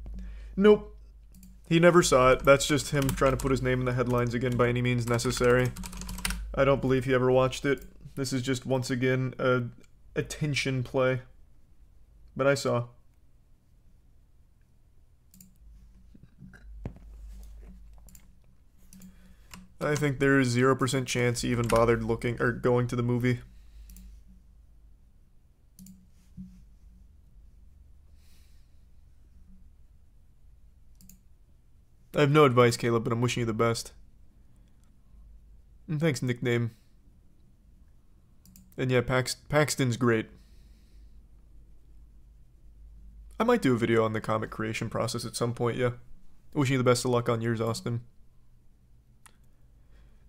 Nope. He never saw it. That's just him trying to put his name in the headlines again by any means necessary. I don't believe he ever watched it. This is just, once again, a attention play. But I saw. I think there is 0% chance he even bothered looking or going to the movie. I have no advice, Caleb, but I'm wishing you the best. And thanks, nickname. And yeah, Paxton's great. I might do a video on the comic creation process at some point, yeah. Wishing you the best of luck on yours, Austin.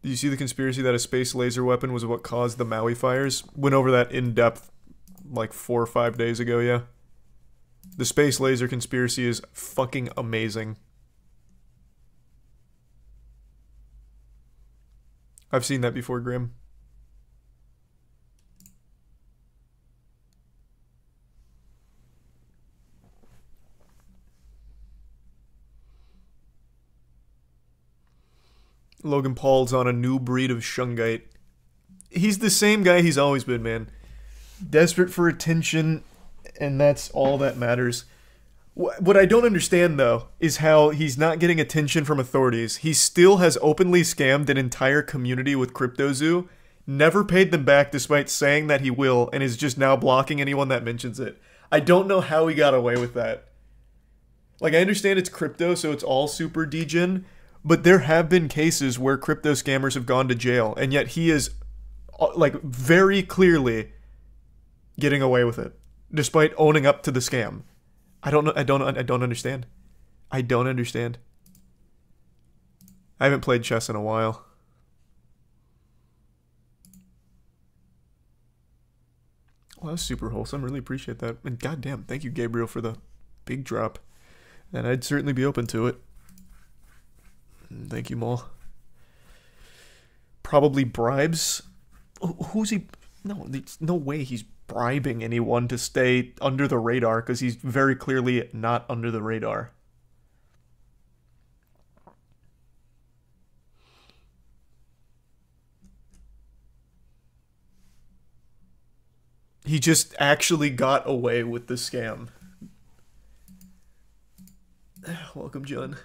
Did you see the conspiracy that a space laser weapon was what caused the Maui fires? Went over that in depth like 4 or 5 days ago, yeah. The space laser conspiracy is fucking amazing. I've seen that before, Graham. Logan Paul's on a new breed of Shungite. He's the same guy he's always been, man. Desperate for attention, and that's all that matters. What I don't understand, though, is how he's not getting attention from authorities. He still has openly scammed an entire community with CryptoZoo, never paid them back despite saying that he will, and is just now blocking anyone that mentions it. I don't know how he got away with that. Like, I understand it's crypto, so it's all super degen, But there have been cases where crypto scammers have gone to jail, and yet he is like very clearly getting away with it, despite owning up to the scam. I don't know. I don't understand. I don't understand. I haven't played chess in a while. Well, that's super wholesome. Really appreciate that. And goddamn, thank you, Gabriel, for the big drop. And I'd certainly be open to it. Thank you, Maul. Probably bribes. Who's he? No, there's no way he's bribing anyone to stay under the radar, because he's very clearly not under the radar. He just actually got away with the scam. Welcome, John.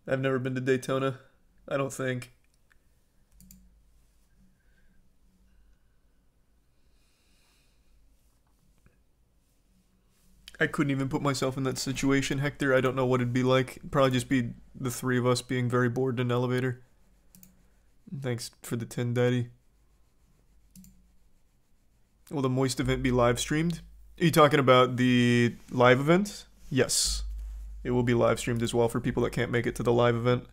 I've never been to Daytona. I don't think. I couldn't even put myself in that situation, Hector. I don't know what it'd be like. It'd probably just be the three of us being very bored in an elevator. Thanks for the 10, Daddy. Will the Moist event be live streamed? Are you talking about the live event? Yes. It will be live streamed as well for people that can't make it to the live event.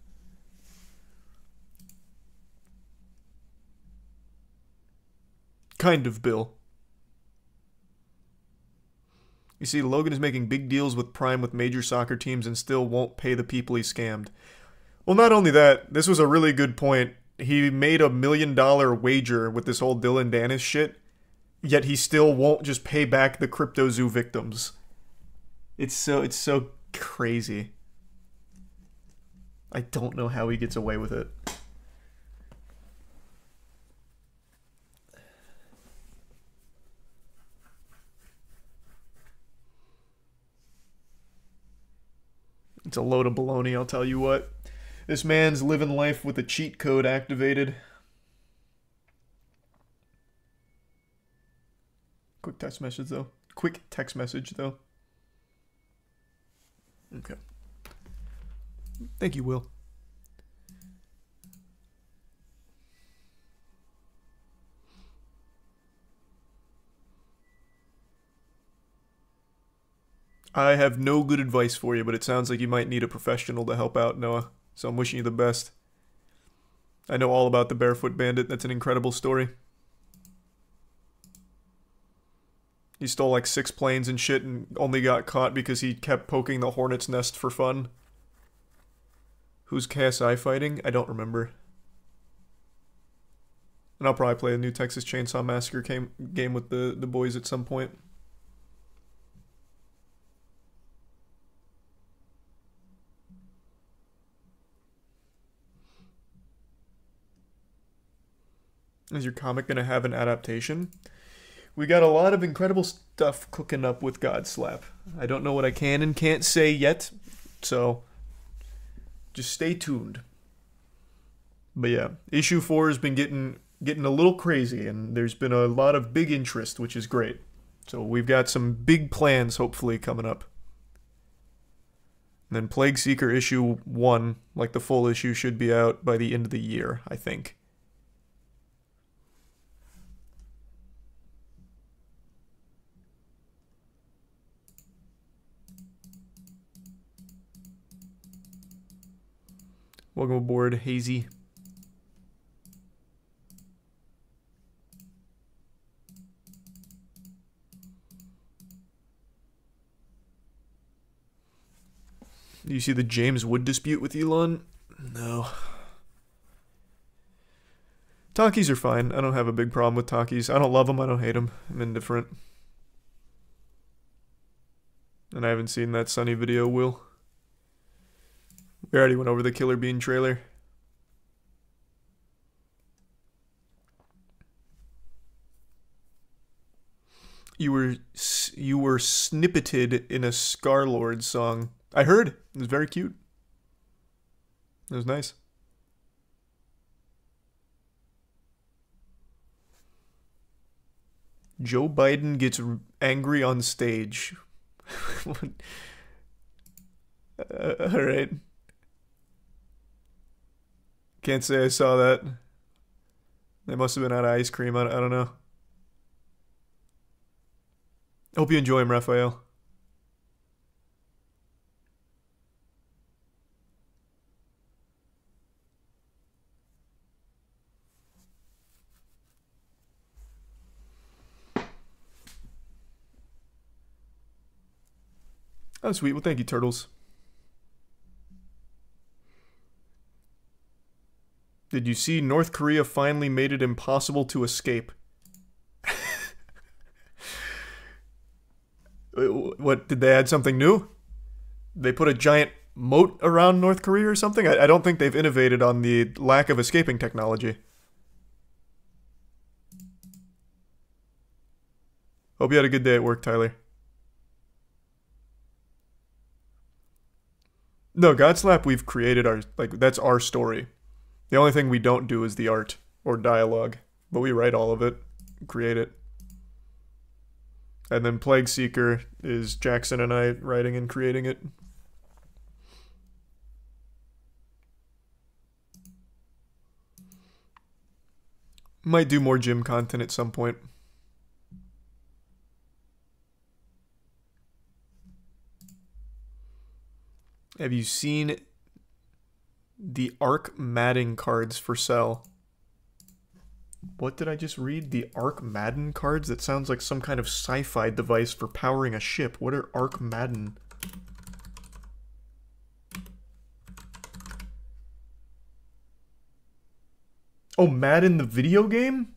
Kind of, Bill. You see, Logan is making big deals with Prime with major soccer teams and still won't pay the people he scammed. Well, not only that, this was a really good point. He made $1 million wager with this whole Dylan Dennis shit, yet he still won't just pay back the CryptoZoo victims. It's so crazy. I don't know how he gets away with it. It's a load of baloney, I'll tell you what. This man's living life with a cheat code activated. Quick text message, though. Quick text message, though. Okay. Thank you, Will. I have no good advice for you, but it sounds like you might need a professional to help out, Noah. So I'm wishing you the best. I know all about the Barefoot Bandit. That's an incredible story. He stole like 6 planes and shit and only got caught because he kept poking the hornet's nest for fun. Who's KSI fighting? I don't remember. And I'll probably play a new Texas Chainsaw Massacre game with the boys at some point. Is your comic going to have an adaptation? We got a lot of incredible stuff cooking up with Godslap. I don't know what I can and can't say yet, so just stay tuned. But yeah, issue 4 has been getting a little crazy, and there's been a lot of big interest, which is great. So we've got some big plans, hopefully, coming up. And then Plague Seeker issue 1, like the full issue, should be out by the end of the year, I think. Welcome aboard, Hazy. Do you see the James Wood dispute with Elon? No. Takis are fine. I don't have a big problem with Takis. I don't love them. I don't hate them. I'm indifferent. And I haven't seen that Sunny video, Will. We already went over the Killer Bean trailer. You were snippeted in a Scarlord song. I heard. It was very cute. It was nice. Joe Biden gets angry on stage. All right. Can't say I saw that. They must have been out of ice cream. I don't know. Hope you enjoy him, Raphael. Oh, sweet. Well, thank you, Turtles. Did you see North Korea finally made it impossible to escape? What, did they add something new? They put a giant moat around North Korea or something? I don't think they've innovated on the lack of escaping technology. Hope you had a good day at work, Tyler. No, Godslap, we've created our, like, that's our story. The only thing we don't do is the art or dialogue, but we write all of it, create it. And then Plague Seeker is Jackson and I writing and creating it. Might do more gym content at some point. Have you seen the Arc Madden cards for sale? What did I just read? The Arc Madden cards? That sounds like some kind of sci-fi device for powering a ship. What are Arc Madden? Oh, Madden the video game?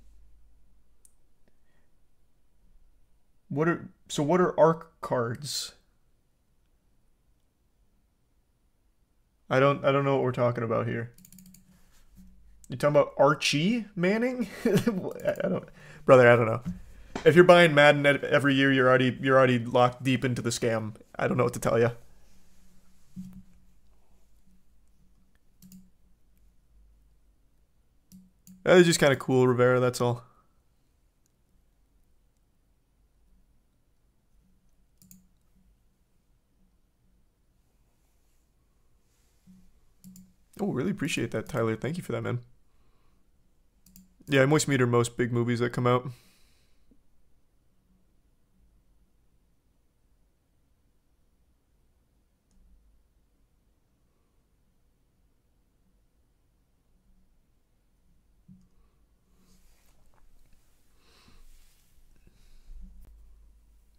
What are Arc cards? I don't know what we're talking about here. You talking about Archie Manning? Brother, I don't know. If you're buying Madden every year, you're already locked deep into the scam. I don't know what to tell you. That was just kind of cool, Rivera, that's all. Oh, really appreciate that, Tyler. Thank you for that, man. Yeah, I moist meter most big movies that come out.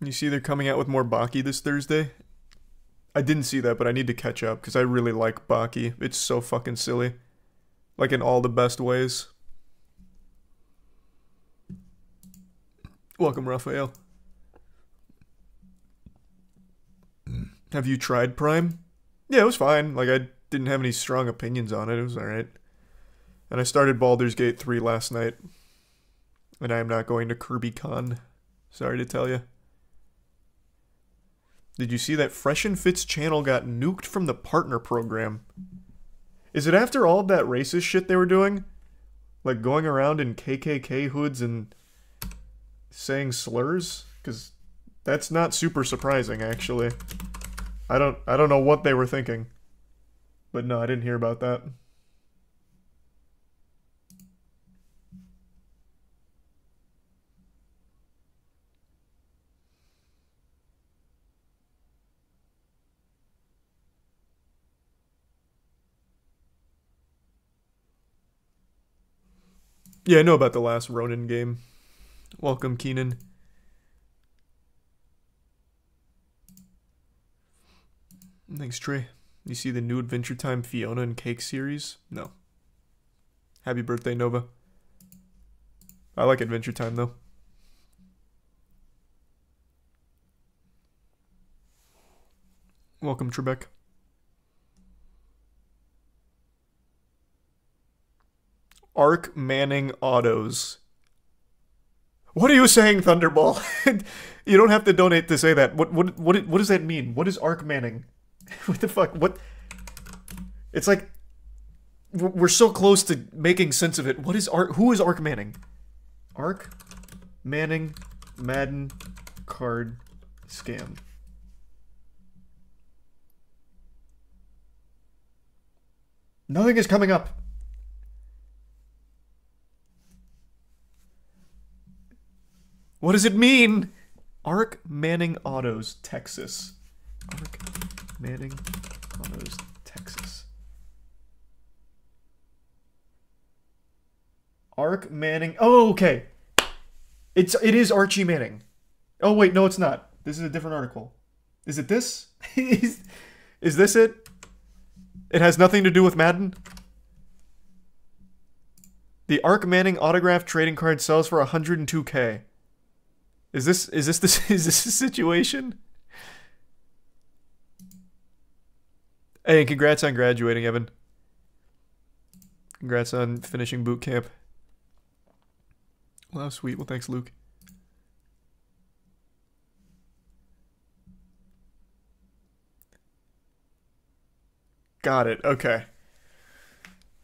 You see they're coming out with more Baki this Thursday? I didn't see that, but I need to catch up because I really like Baki. It's so fucking silly. Like in all the best ways. Welcome, Raphael. Have you tried Prime? Yeah, it was fine. Like, I didn't have any strong opinions on it. It was alright. And I started Baldur's Gate 3 last night. And I am not going to KirbyCon. Sorry to tell you. Did you see that Fresh and Fit's channel got nuked from the partner program? Is it after all of that racist shit they were doing? Like going around in KKK hoods and saying slurs? Because that's not super surprising, actually. I don't know what they were thinking. But no, I didn't hear about that. Yeah, I know about the last Ronin game. Welcome, Keenan. Thanks, Trey. You see the new Adventure Time Fiona and Cake series? No. Happy birthday, Nova. I like Adventure Time, though. Welcome, Trebek. Arc Manning Autos. What are you saying, Thunderball? You don't have to donate to say that. What does that mean? What is Arc Manning? What the fuck? What? It's like we're so close to making sense of it. What is Arc? Who is Arc Manning? Arc Manning Madden card scam. Nothing is coming up. What does it mean? Arc Manning Autos, Texas. Arc Manning Autos, Texas. Arc Manning. Oh, okay. It is Archie Manning. Oh wait, no, it's not. This is a different article. Is it this? Is this it? It has nothing to do with Madden. The Arc Manning autograph trading card sells for 102K. Is this the situation? Hey, congrats on graduating, Evan. Congrats on finishing boot camp. Wow, sweet. Well, thanks, Luke. Got it. Okay.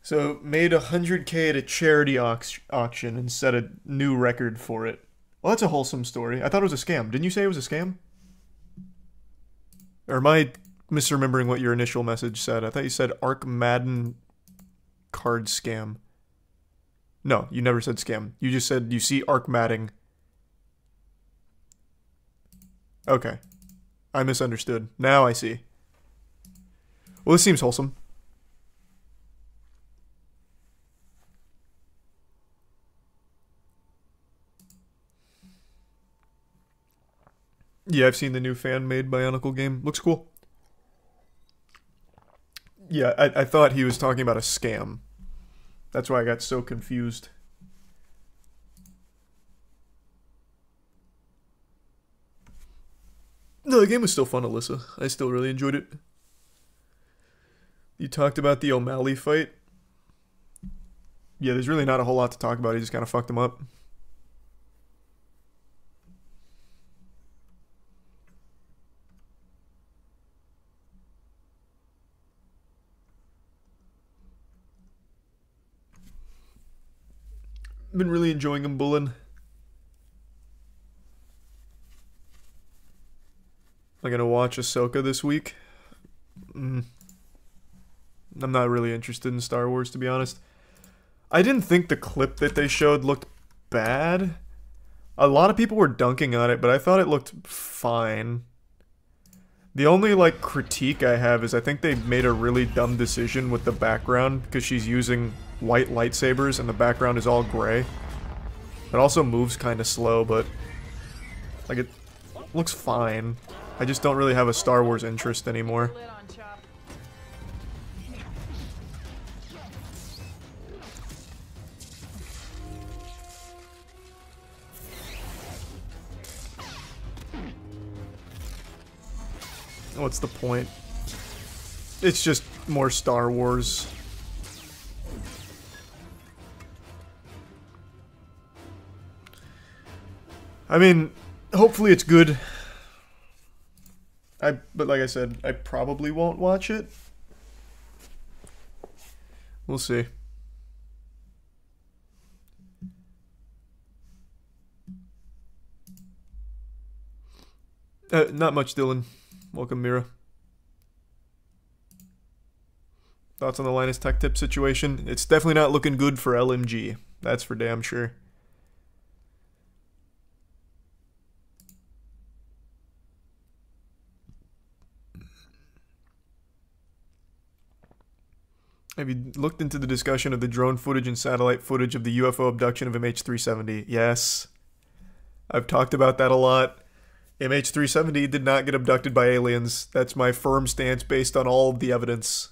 So, made 100K at a charity auction and set a new record for it. Well, that's a wholesome story. I thought it was a scam. Didn't you say it was a scam? Or am I misremembering what your initial message said? I thought you said Arc Madden card scam. No, you never said scam. You just said you see Arc Madden. Okay. I misunderstood. Now I see. Well, this seems wholesome. Yeah, I've seen the new fan-made Bionicle game. Looks cool. Yeah, I thought he was talking about a scam. That's why I got so confused. No, the game was still fun, Alyssa. I still really enjoyed it. You talked about the O'Malley fight. Yeah, there's really not a whole lot to talk about. He just kind of fucked him up. Been really enjoying him bullying. Am I gonna watch Ahsoka this week? I'm not really interested in Star Wars, to be honest. I didn't think the clip that they showed looked bad. A lot of people were dunking on it, but I thought it looked fine. The only, like, critique I have is I think they made a really dumb decision with the background, because she's using white lightsabers and the background is all gray. It also moves kind of slow, but, like, it looks fine. I just don't really have a Star Wars interest anymore. What's the point? It's just more Star Wars. I mean, hopefully it's good. But like I said, I probably won't watch it. We'll see. Not much, Dylan. Welcome, Mira. Thoughts on the Linus Tech Tip situation? It's definitely not looking good for LMG. That's for damn sure. Have you looked into the discussion of the drone footage and satellite footage of the UFO abduction of MH370? Yes. I've talked about that a lot. MH370 did not get abducted by aliens. That's my firm stance based on all of the evidence.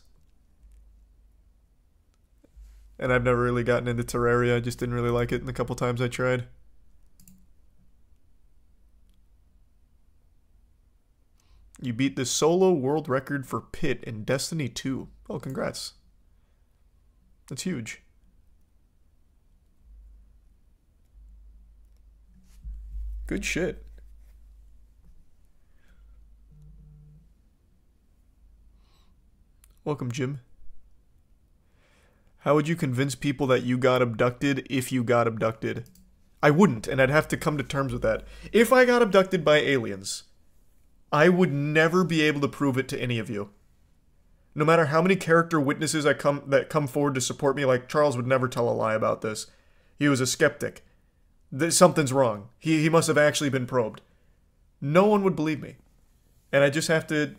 And I've never really gotten into Terraria. I just didn't really like it in the couple times I tried. You beat the solo world record for Pit in Destiny 2. Oh, congrats. That's huge. Good shit. Welcome, Jim. How would you convince people that you got abducted if you got abducted? I wouldn't, and I'd have to come to terms with that. If I got abducted by aliens, I would never be able to prove it to any of you. No matter how many character witnesses that come forward to support me, like Charles would never tell a lie about this. He was a skeptic. Something's wrong. He must have actually been probed. No one would believe me. And I just have to,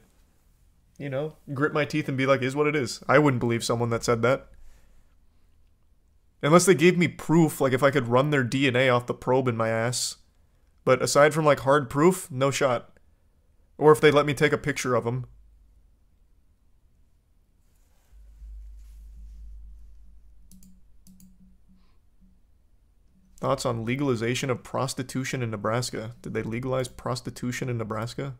you know, grit my teeth and be like, is what it is. I wouldn't believe someone that said that. Unless they gave me proof, like if I could run their DNA off the probe in my ass. But aside from like hard proof, no shot. Or if they let me take a picture of them. Thoughts on legalization of prostitution in Nebraska? Did they legalize prostitution in Nebraska?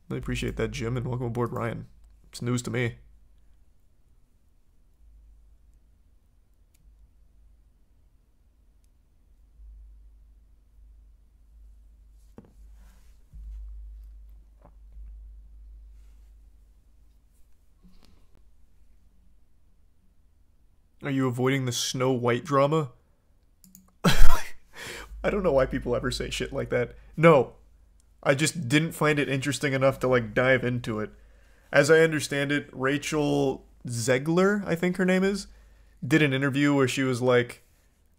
Really appreciate that, Jim, and welcome aboard, Ryan. It's news to me. Are you avoiding the Snow White drama? I don't know why people ever say shit like that. No. I just didn't find it interesting enough to, like, dive into it. As I understand it, Rachel Zegler, I think her name is, did an interview where she was like,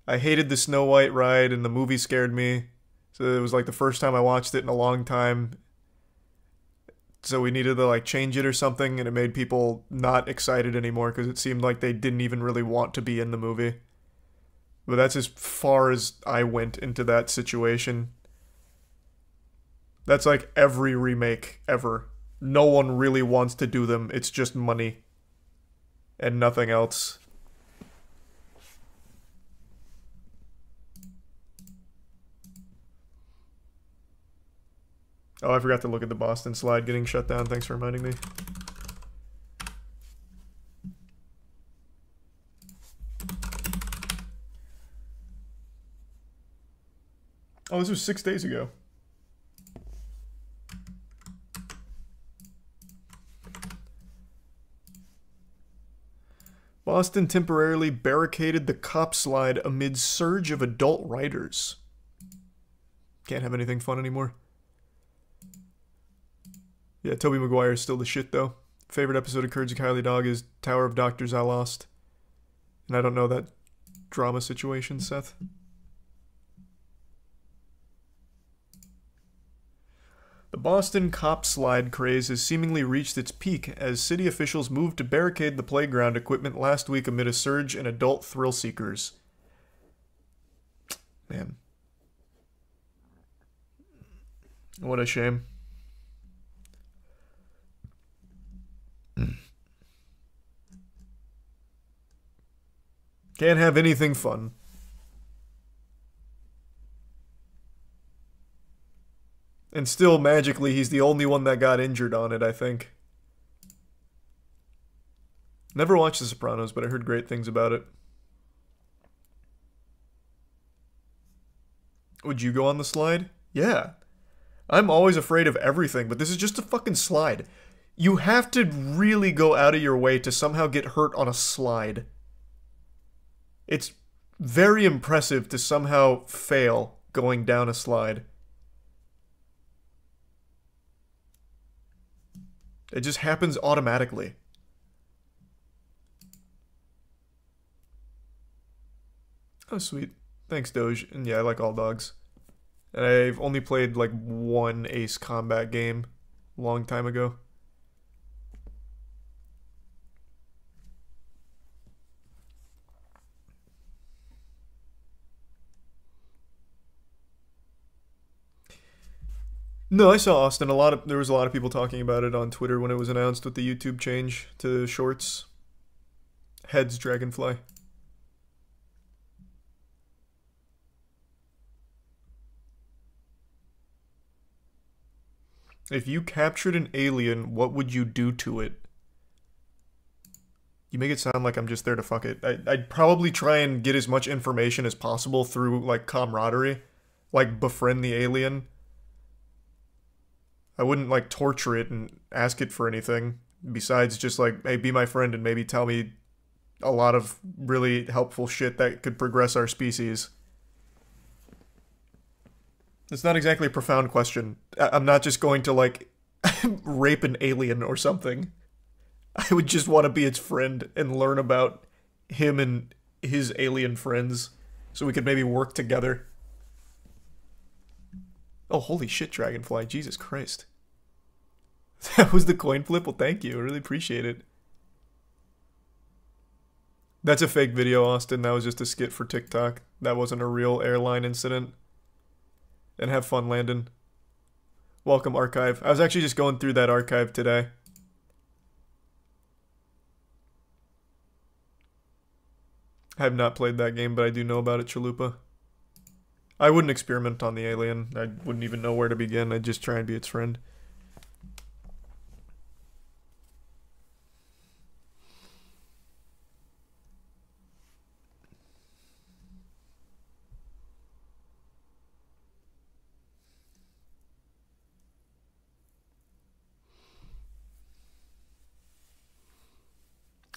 I hated the Snow White ride and the movie scared me. So it was, like, the first time I watched it in a long time. So we needed to, like, change it or something, and it made people not excited anymore because it seemed like they didn't even really want to be in the movie. But that's as far as I went into that situation. That's like every remake ever. No one really wants to do them. It's just money. And nothing else. Oh, I forgot to look at the Boston slide getting shut down. Thanks for reminding me. Oh, this was 6 days ago. Boston temporarily barricaded the cop slide amid surge of adult riders. Can't have anything fun anymore. Yeah, Tobey Maguire is still the shit, though. Favorite episode of Courage Dog is Tower of Doctors I Lost. And I don't know that drama situation, Seth. The Boston cop slide craze has seemingly reached its peak as city officials moved to barricade the playground equipment last week amid a surge in adult thrill seekers. Man. What a shame. Can't have anything fun. And still, magically, he's the only one that got injured on it, I think. Never watched The Sopranos, but I heard great things about it. Would you go on the slide? Yeah. I'm always afraid of everything, but this is just a fucking slide. You have to really go out of your way to somehow get hurt on a slide. It's very impressive to somehow fail going down a slide. It just happens automatically. Oh, sweet. Thanks, Doge. And yeah, I like all dogs. And I've only played like one Ace Combat game a long time ago. No, I saw Austin. There was a lot of people talking about it on Twitter when it was announced with the YouTube change to shorts. Heads Dragonfly. If you captured an alien, what would you do to it? You make it sound like I'm just there to fuck it. I'd probably try and get as much information as possible through, like, camaraderie. Like, befriend the alien. I wouldn't, like, torture it and ask it for anything. Besides just, like, hey, be my friend and maybe tell me a lot of really helpful shit that could progress our species. It's not exactly a profound question. I'm not just going to, like, rape an alien or something. I would just want to be its friend and learn about him and his alien friends so we could maybe work together. Oh, holy shit, Dragonfly. Jesus Christ. That was the coin flip? Well, thank you. I really appreciate it. That's a fake video, Austin. That was just a skit for TikTok. That wasn't a real airline incident. And have fun, Landon. Welcome, archive. I was actually just going through that archive today. I have not played that game, but I do know about it, Chalupa. I wouldn't experiment on the alien. I wouldn't even know where to begin. I'd just try and be its friend.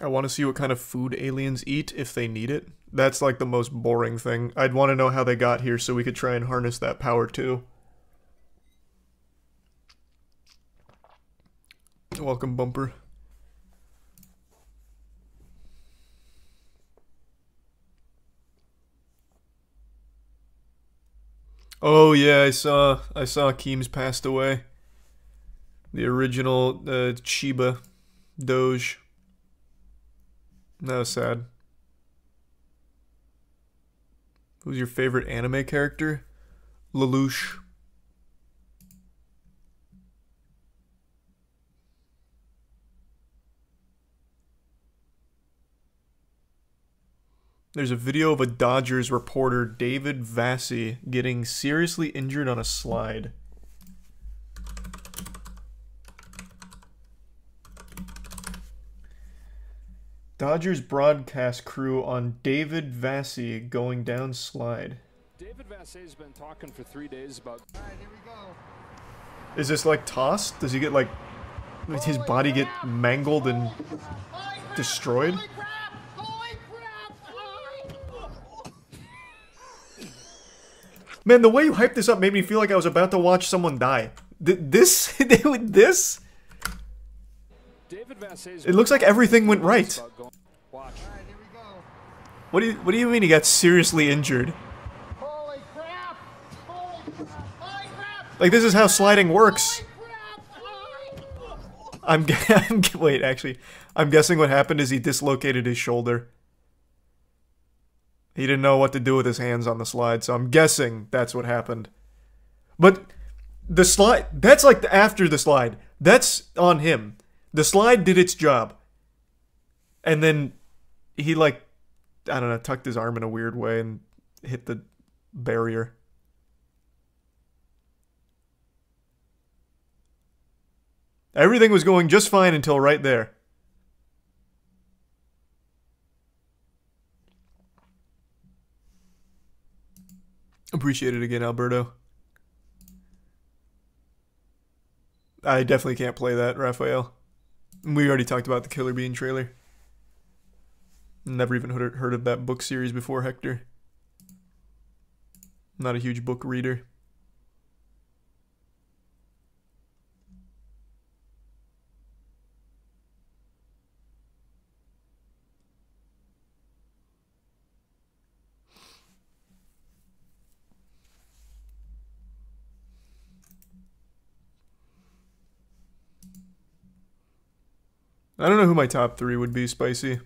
I want to see what kind of food aliens eat if they need it. That's like the most boring thing. I'd want to know how they got here so we could try and harness that power too. Welcome, Bumper. Oh yeah, I saw Keems passed away. The original Chiba Doge. That was sad. Who's your favorite anime character? Lelouch. There's a video of a Dodgers reporter, David Vassy, getting seriously injured on a slide. Dodgers broadcast crew on David Vassy going down slide. David Vassy's been talking for 3 days about... Alright, here we go. Is this like tossed? Does he get like... Does his body get mangled and destroyed? Holy crap! Holy crap! Man, the way you hyped this up made me feel like I was about to watch someone die. This? This? It looks like everything went right. Watch. Alright, here we go. What do you mean he got seriously injured? Holy crap! Holy crap! Holy crap! Like, this is how sliding works. Holy crap! Wait, actually, I'm guessing what happened is he dislocated his shoulder. He didn't know what to do with his hands on the slide, so I'm guessing that's what happened. But the slide, that's like after the slide. That's on him. The slide did its job. And then he, like, I don't know, tucked his arm in a weird way and hit the barrier. Everything was going just fine until right there. Appreciate it again, Alberto. I definitely can't play that, Raphael. We already talked about the Killer Bean trailer. Never even heard of that book series before, Hector. Not a huge book reader. I don't know who my top 3 would be, Spicy.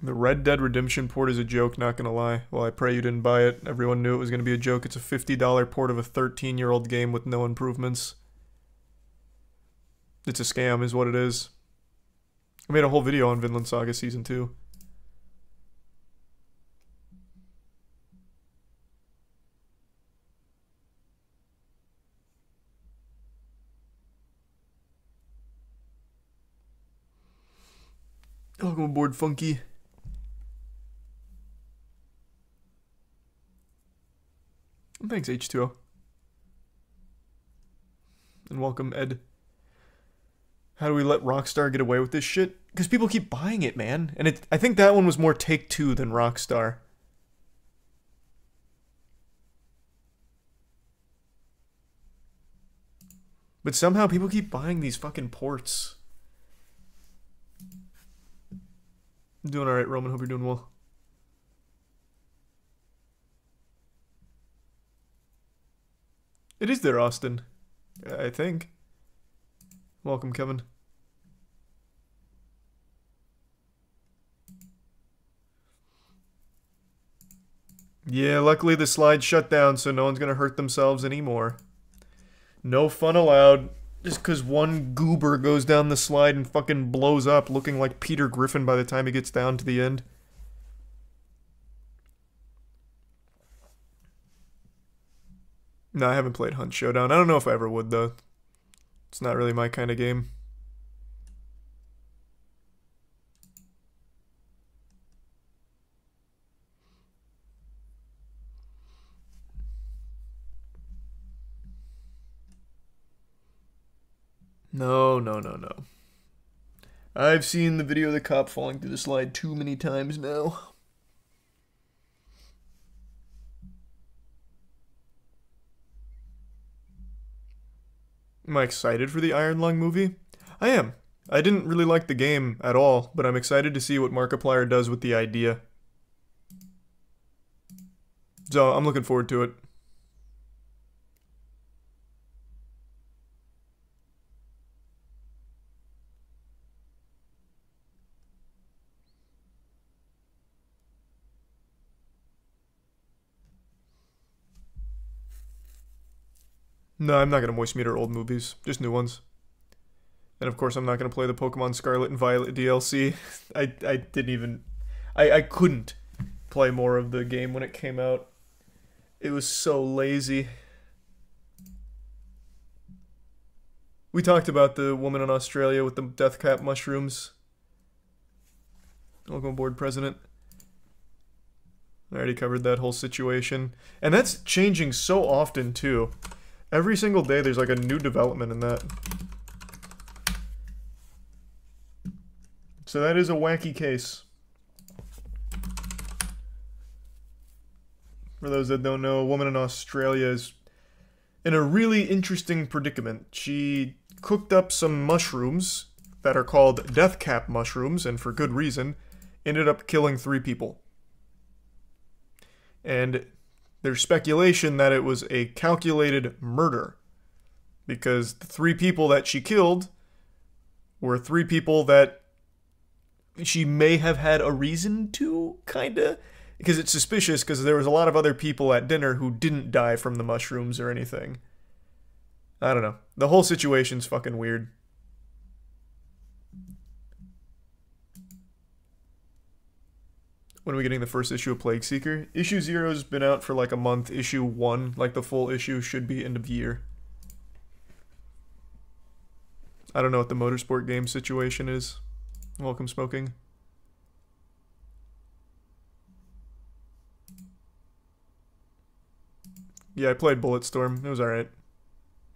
The Red Dead Redemption port is a joke, not gonna lie. Well, I pray you didn't buy it. Everyone knew it was gonna be a joke. It's a $50 port of a 13-year-old game with no improvements. It's a scam, is what it is. I made a whole video on Vinland Saga Season 2. Welcome aboard, Funky. Thanks, H2O. And welcome, Ed. How do we let Rockstar get away with this shit? Because people keep buying it, man. And I think that one was more Take-Two than Rockstar. But somehow people keep buying these fucking ports. I'm doing alright, Roman. Hope you're doing well. It is there, Austin. I think. Welcome, Kevin. Yeah, luckily the slide shut down, so no one's gonna hurt themselves anymore. No fun allowed. Just because one goober goes down the slide and fucking blows up, looking like Peter Griffin by the time he gets down to the end. No, I haven't played Hunt Showdown. I don't know if I ever would, though. It's not really my kind of game. No, no, no, no. I've seen the video of the cop falling through the slide too many times now. Am I excited for the Iron Lung movie? I am. I didn't really like the game at all, but I'm excited to see what Markiplier does with the idea. So, I'm looking forward to it. No, I'm not going to moist meter old movies, just new ones. And of course, I'm not going to play the Pokemon Scarlet and Violet DLC. I didn't even... I couldn't play more of the game when it came out. It was so lazy. We talked about the woman in Australia with the death cap mushrooms. Welcome aboard, President. I already covered that whole situation. And that's changing so often, too. Every single day there's like a new development in that. So that is a wacky case. For those that don't know, a woman in Australia is in a really interesting predicament. She cooked up some mushrooms that are called death cap mushrooms, and for good reason, ended up killing 3 people. And there's speculation that it was a calculated murder, because the 3 people that she killed were 3 people that she may have had a reason to, kinda, because it's suspicious, because there was a lot of other people at dinner who didn't die from the mushrooms or anything. I don't know. The whole situation's fucking weird. When are we getting the first issue of Plague Seeker? Issue 0's been out for like a month. Issue 1, like the full issue, should be end of year. I don't know what the motorsport game situation is. Welcome, Smoking. Yeah, I played Bulletstorm. It was alright.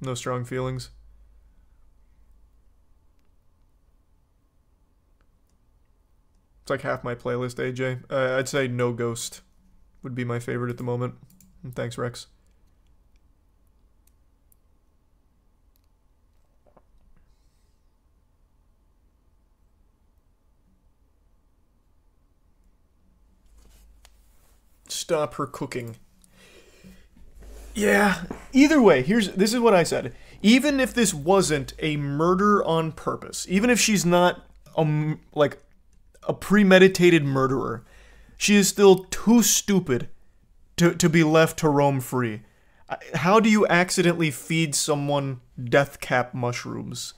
No strong feelings. It's like half my playlist, AJ. I'd say No Ghost would be my favorite at the moment. And thanks, Rex. Stop her cooking. Yeah, either way, this is what I said. Even if this wasn't a murder on purpose, even if she's not like a premeditated murderer, she is still too stupid to be left to roam free. How do you accidentally feed someone death cap mushrooms?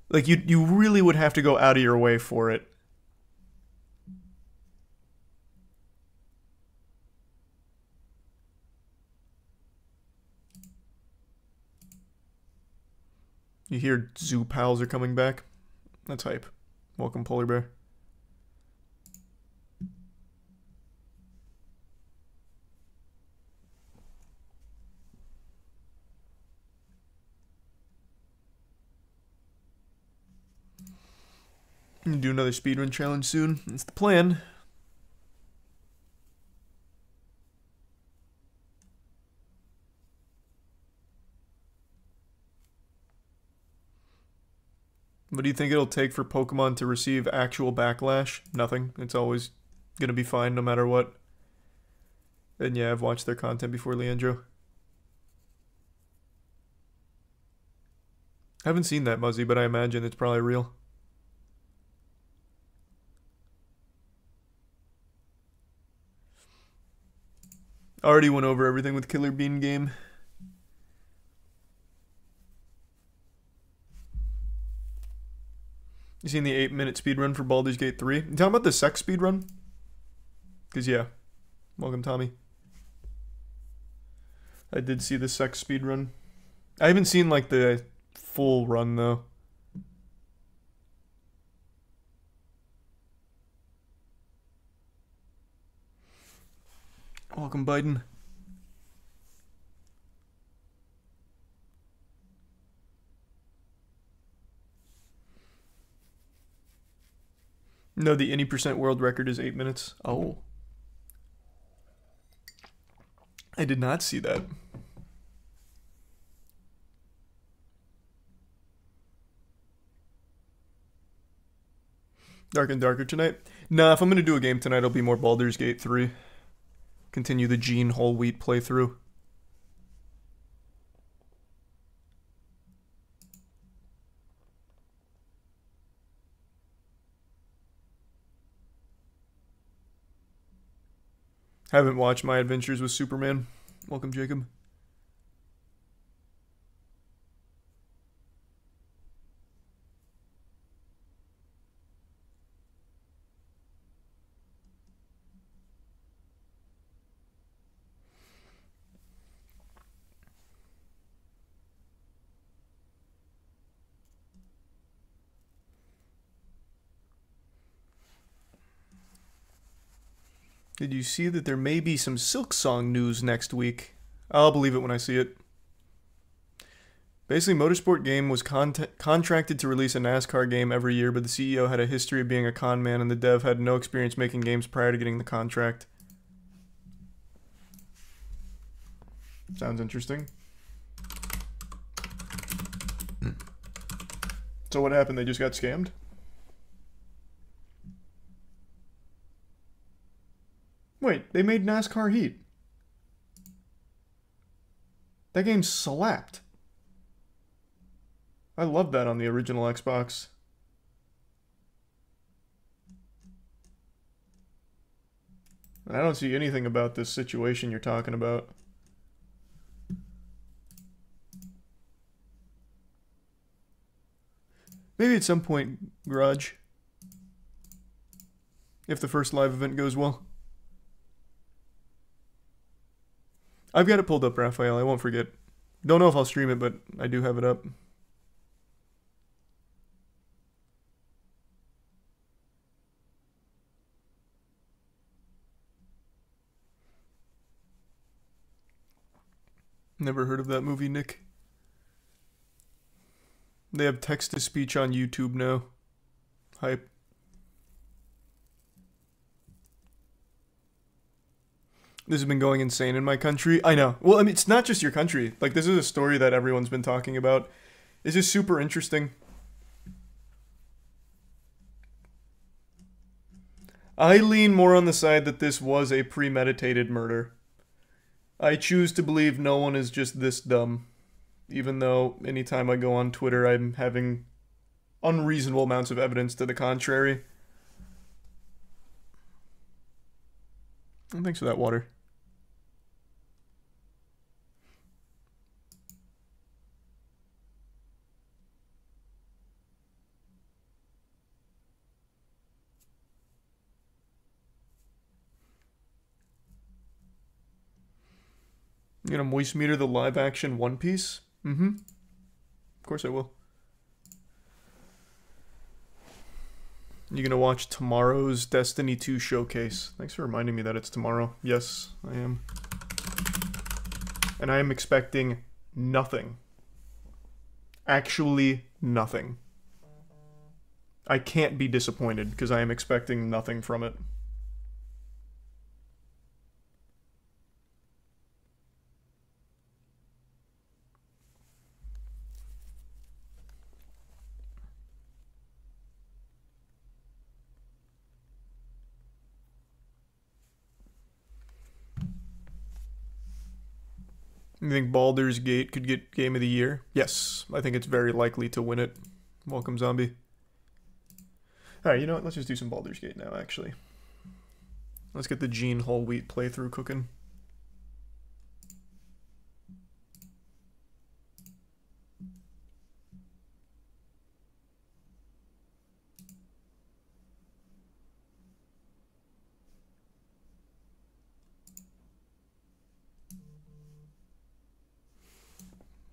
Like, you really would have to go out of your way for it. You hear zoo pals are coming back? That's hype. Welcome, Polar Bear. Do another speedrun challenge soon. That's the plan. What do you think it'll take for Pokemon to receive actual backlash? Nothing. It's always gonna be fine no matter what. And yeah, I've watched their content before, Leandro. I haven't seen that, Muzzy, but I imagine it's probably real. Already went over everything with Killer Bean Game. You seen the 8-minute speedrun for Baldur's Gate 3? You talking about the sex speedrun? Because, yeah. Welcome, Tommy. I did see the sex speedrun. I haven't seen, like, the full run, though. Welcome, Biden. No, the any percent world record is 8 minutes. Oh. I did not see that. Dark and darker tonight? Nah, if I'm gonna do a game tonight, it'll be more Baldur's Gate 3. Continue the Gene Whole Wheat playthrough. Haven't watched My Adventures with Superman. Welcome, Jacob. Did you see that there may be some Silk Song news next week? I'll believe it when I see it. Basically, Motorsport Game was contracted to release a NASCAR game every year, but the CEO had a history of being a con man, and the dev had no experience making games prior to getting the contract. Sounds interesting. So what happened? They just got scammed? Wait, they made NASCAR Heat. That game slapped. I loved that on the original Xbox. I don't see anything about this situation you're talking about. Maybe at some point, Garage. If the first live event goes well. I've got it pulled up, Raphael. I won't forget. Don't know if I'll stream it, but I do have it up. Never heard of that movie, Nick. They have text-to-speech on YouTube now. Hype. This has been going insane in my country. I know. Well, I mean, it's not just your country. Like, this is a story that everyone's been talking about. It's just super interesting. I lean more on the side that this was a premeditated murder. I choose to believe no one is just this dumb. Even though anytime I go on Twitter, I'm having unreasonable amounts of evidence to the contrary. And thanks for that water. You gonna moist meter the live action One Piece? Mm-hmm. Of course I will. You gonna watch tomorrow's Destiny 2 showcase? Thanks for reminding me that it's tomorrow. Yes, I am. And I am expecting nothing. Actually nothing. I can't be disappointed because I am expecting nothing from it. You think Baldur's Gate could get Game of the Year? Yes, I think it's very likely to win it. Welcome, Zombie. Alright, you know what? Let's just do some Baldur's Gate now, actually. Let's get the Gene Whole Wheat playthrough cooking.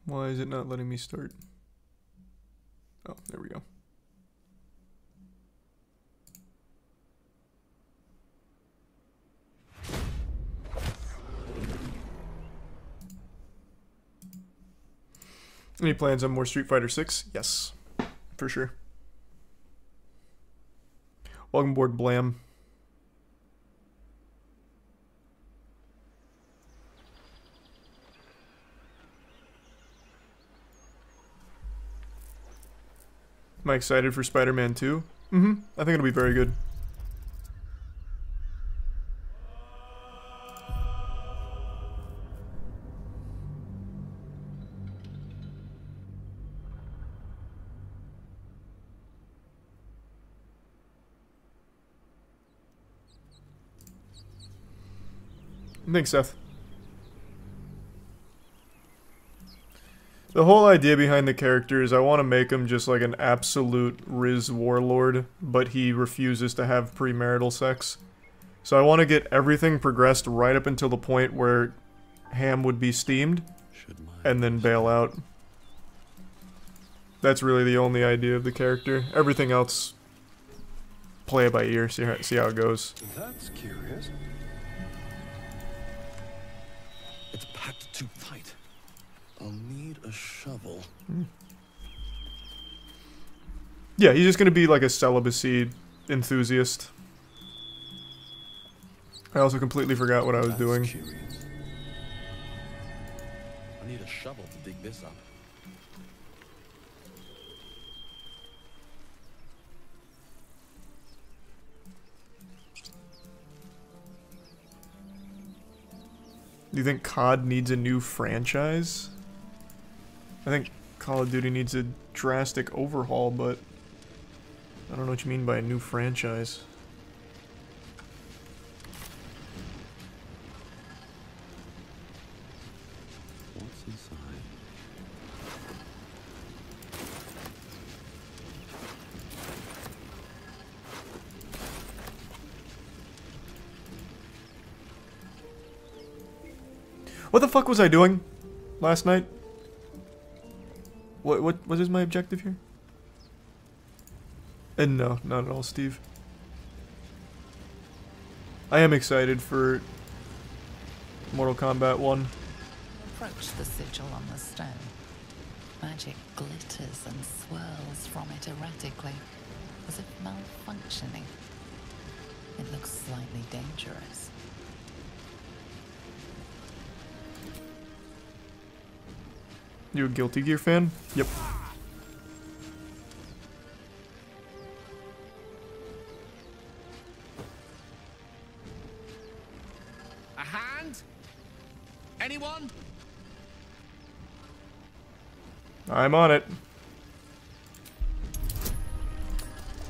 Why is it not letting me start? Oh, there we go. Any plans on more Street Fighter 6? Yes, for sure. Welcome aboard, Blam. Am I excited for Spider-Man 2? I think it'll be very good. Thanks, Seth. The whole idea behind the character is I want to make him just like an absolute Riz warlord, but he refuses to have premarital sex. So I want to get everything progressed right up until the point where Ham would be steamed, and then bail out. That's really the only idea of the character. Everything else, play it by ear, see how it goes. That's curious. It's packed too tight. I'll need a shovel. Yeah, he's just gonna be like a celibacy enthusiast. I also completely forgot what I was doing. Curious. I need a shovel to dig this up. Do you think COD needs a new franchise? I think Call of Duty needs a drastic overhaul, but I don't know what you mean by a new franchise. What's inside? What the fuck was I doing last night? What is my objective here? And no, not at all, Steve. I am excited for Mortal Kombat 1. Approach the sigil on the stone. Magic glitters and swirls from it erratically, as if malfunctioning. It looks slightly dangerous. You a Guilty Gear fan? Yep. A hand? Anyone? I'm on it.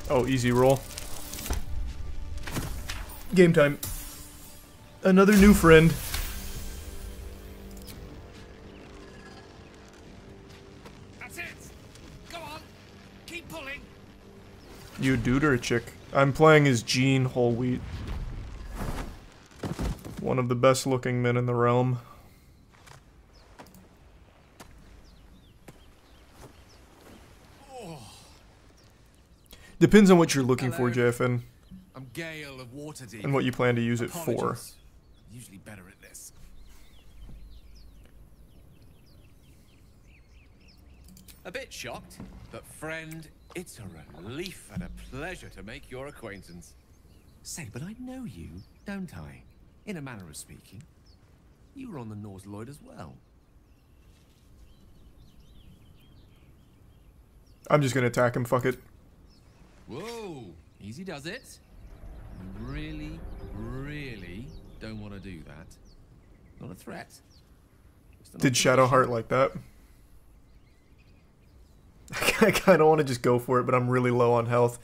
Oh, easy roll. Game time. Another new friend. That's it. Go on. Keep pulling. You a dude or a chick? I'm playing as Gene Whole Wheat. One of the best looking men in the realm. Depends on what you're looking for, JFN, I'm Gale of Waterdeep. and what you plan to use it for. Apologies. I'm usually better at this. A bit shocked, but friend, it's a relief and a pleasure to make your acquaintance. Say, but I know you, don't I? In a manner of speaking. You were on the Norse Lloyd as well. I'm just gonna attack him, fuck it. Whoa, easy does it. You really, really don't want to do that. Not a threat. Just an Did Shadowheart like that? I kind of want to just go for it, but I'm really low on health.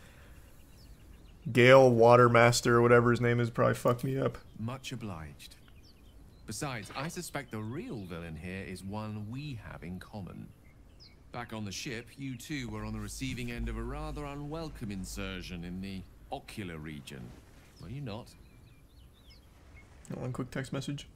Gale Watermaster, or whatever his name is, probably fucked me up. Much obliged. Besides, I suspect the real villain here is one we have in common. Back on the ship, you two were on the receiving end of a rather unwelcome insertion in the ocular region. Were you not? One quick text message.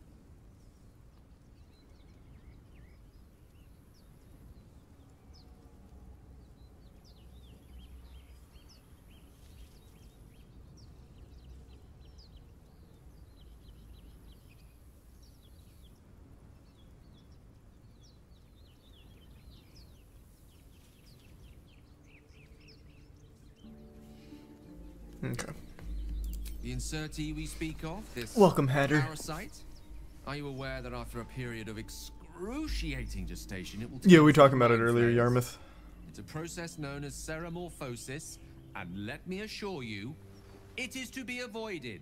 Okay. The insertee we speak of, this Welcome, Hatter. parasite. Are you aware that after a period of excruciating gestation, it will? Yeah, we were talking about it earlier, Yarmouth. It's a process known as seromorphosis, and let me assure you, it is to be avoided.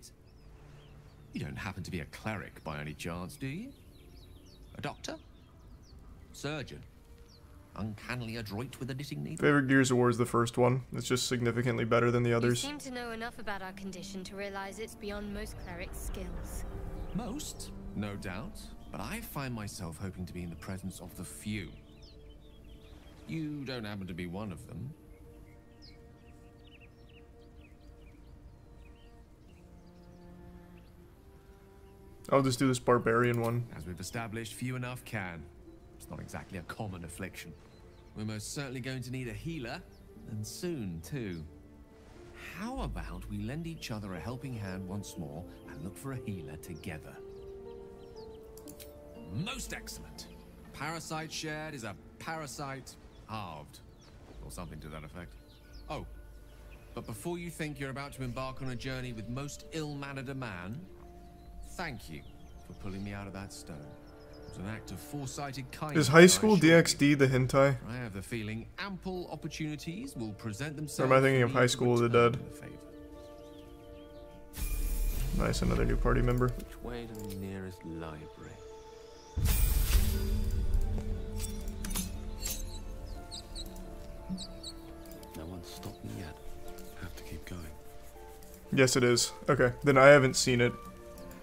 You don't happen to be a cleric by any chance, do you? A doctor? Surgeon? Uncannily adroit with a knitting needle? Favorite Gears of War is the first one. It's just significantly better than the You others. seem to know enough about our condition to realize it's beyond most clerics' skills. Most, no doubt, but I find myself hoping to be in the presence of the few. You don't happen to be one of them. I'll just do this barbarian one. As we've established, few enough can. It's not exactly a common affliction. We're most certainly going to need a healer, and soon, too. How about we lend each other a helping hand once more and look for a healer together? Most excellent. Parasite shared is a parasite halved, or something to that effect. Oh, but before you think you're about to embark on a journey with most ill-mannered a man, thank you for pulling me out of that stone. It was an act of foresighted kindness. Is High School I assure you. DxD the hentai? I have the feeling ample opportunities will present themselves. Or am I thinking for of me High to School of the return Dead? the favor. Nice, another new party member. Which way to the nearest library? No one's stopped me yet. Have to keep going. Yes, it is. Okay, then I haven't seen it.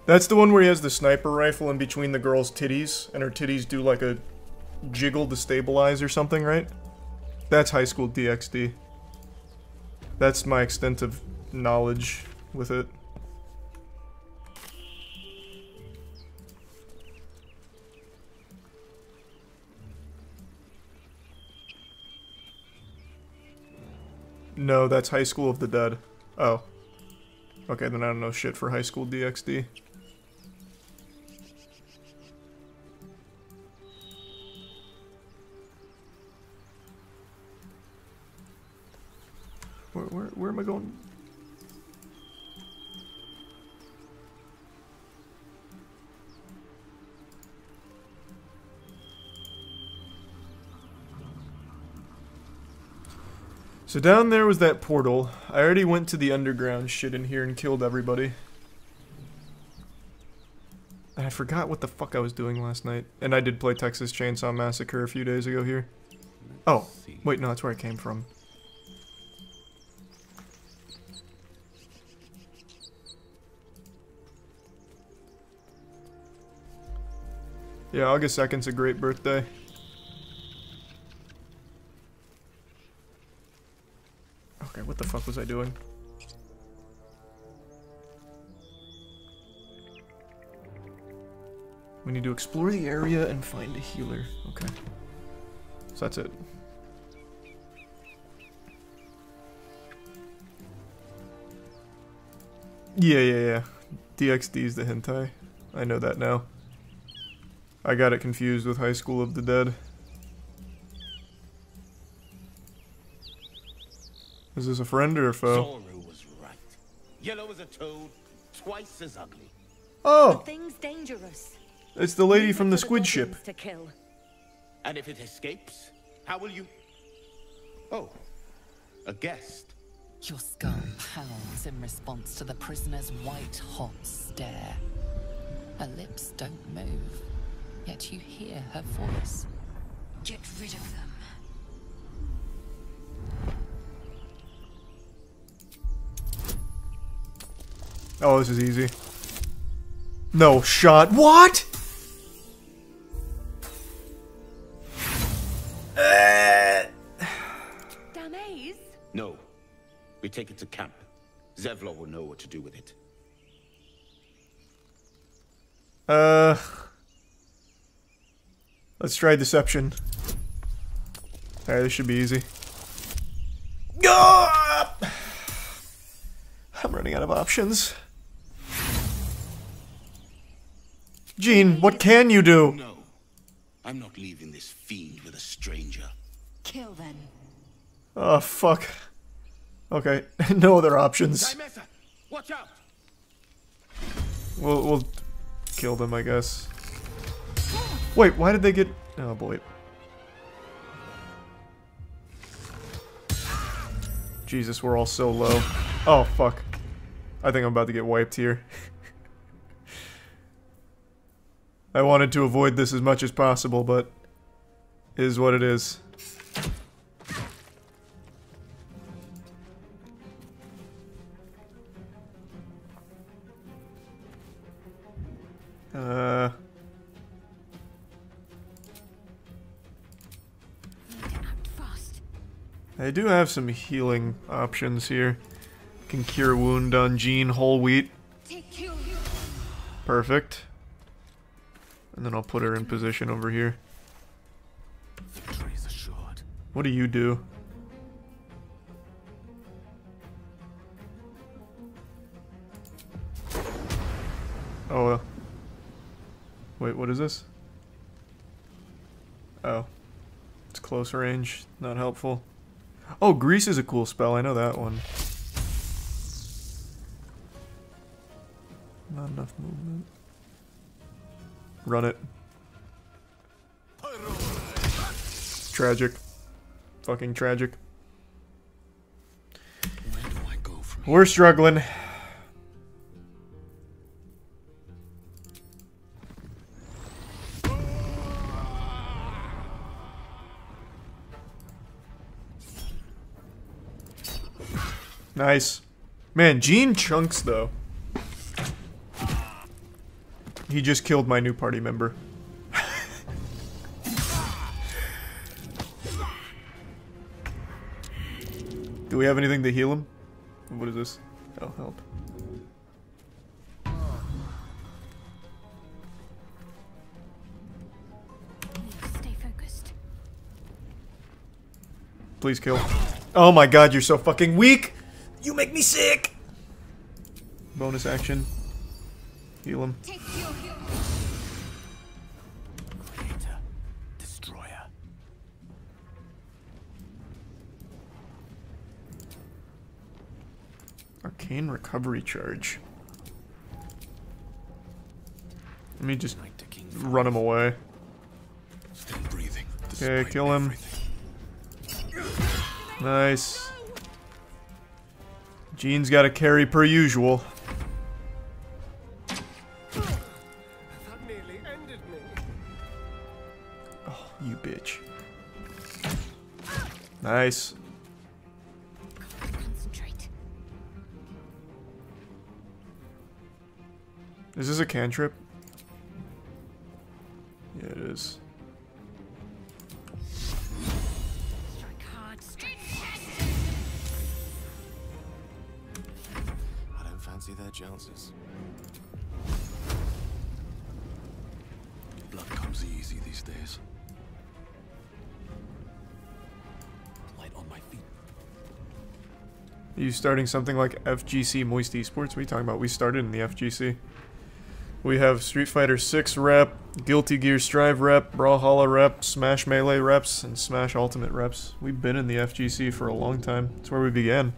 That's the one where he has the sniper rifle in between the girl's titties, and her titties do like a jiggle to stabilize or something, right? That's High School DxD. That's my extent of knowledge with it. No, that's High School of the Dead. Oh. Okay, then I don't know shit for High School DxD. Where am I going? So down there was that portal. I already went to the underground shit in here and killed everybody. And I forgot what the fuck I was doing last night. And I did play Texas Chainsaw Massacre a few days ago here. Oh, wait, no, that's where I came from. Yeah, August 2nd's a great birthday. Okay, what the fuck was I doing? We need to explore the area and find a healer. Okay. So that's it. Yeah. DxD is the hentai. I know that now. I got it confused with High School of the Dead. Is this a friend or a foe? Zoru was right. Yellow as a toad, twice as ugly. Oh! Thing's dangerous. It's the lady Leave from it the for squid ship. goblins to kill. And if it escapes, how will you... Oh, a guest. Your skull pounds in response to the prisoner's white-hot stare. Her lips don't move, yet you hear her voice. Get rid of them. Oh, this is easy. No shot. What? Damaze? No. We take it to camp. Zevlor will know what to do with it. Let's try deception. Alright, this should be easy. Ah! I'm running out of options. Jean, what can you do? No. I'm not leaving this fiend with a stranger. Kill them. Oh, fuck. Okay, no other options. Dimesa, watch out! We'll kill them, I guess. Wait, why did they get... Oh, boy. Jesus, we're all so low. Oh, fuck. I think I'm about to get wiped here. I wanted to avoid this as much as possible, but... it is what it is. I do have some healing options here. Can cure wound on Jean whole wheat. Perfect. And then I'll put her in position over here. Victory is assured. What do you do? Oh, well. Wait, what is this? Oh. It's close range. Not helpful. Oh, Grease is a cool spell. I know that one. Not enough movement. Run it. Tragic. Fucking tragic. Where do I go from We're struggling. Nice. Man, Jean chunks, though. He just killed my new party member. Do we have anything to heal him? What is this? Oh, help. Stay focused. Please kill. Oh my god, you're so fucking weak! You make me sick! Bonus action. Heal him. Creator, destroyer. Arcane recovery charge. Let me just run him away. Still breathing. Okay, kill him. Nice. Jean's got a carry per usual. That nearly ended me. Oh, you bitch. Nice. Concentrate. Is this a cantrip? Yeah, it is. Strike hard, strike fast. I don't fancy their chances. Blood comes easy these days. Light on my feet. Are you starting something like FGC Moist Esports? What are you talking about? We started in the FGC. We have Street Fighter 6 rep, Guilty Gear Strive rep, Brawlhalla rep, Smash Melee reps, and Smash Ultimate reps. We've been in the FGC for a long time. It's where we began.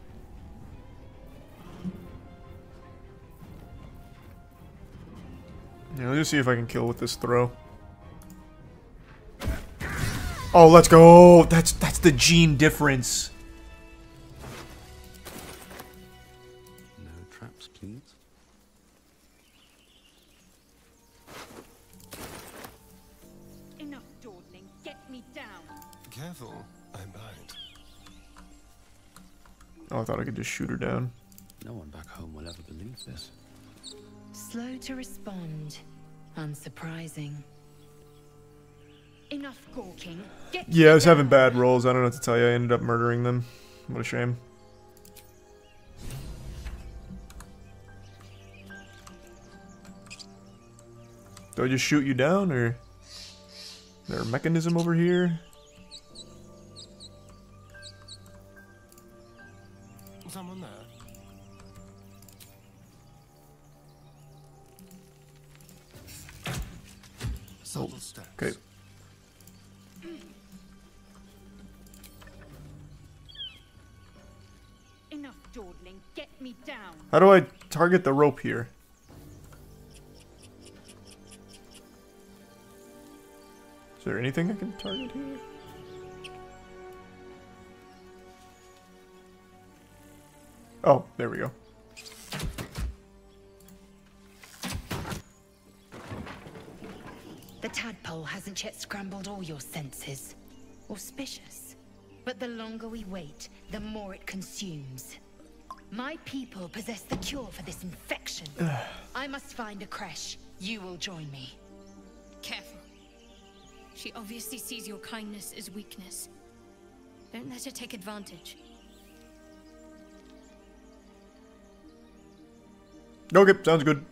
Yeah, let's just see if I can kill with this throw. Oh, let's go! That's the Jean difference. No traps, please. down. Careful, I bite. Oh, I thought I could just shoot her down. No one back home will ever believe this. Slow to respond. Unsurprising. Enough gawking. Get Yeah, I was having bad rolls. I don't know what to tell you. I ended up murdering them. What a shame. Do I just shoot you down, or is there a mechanism over here? Someone there? Subtle steps. Okay. Enough dawdling. Get me down. How do I target the rope here? Is there anything I can target here? Oh, there we go. The tadpole hasn't yet scrambled all your senses. Auspicious. But the longer we wait, the more it consumes. My people possess the cure for this infection. I must find a creche. You will join me. Careful. She obviously sees your kindness as weakness. Don't let her take advantage. Okay, sounds good.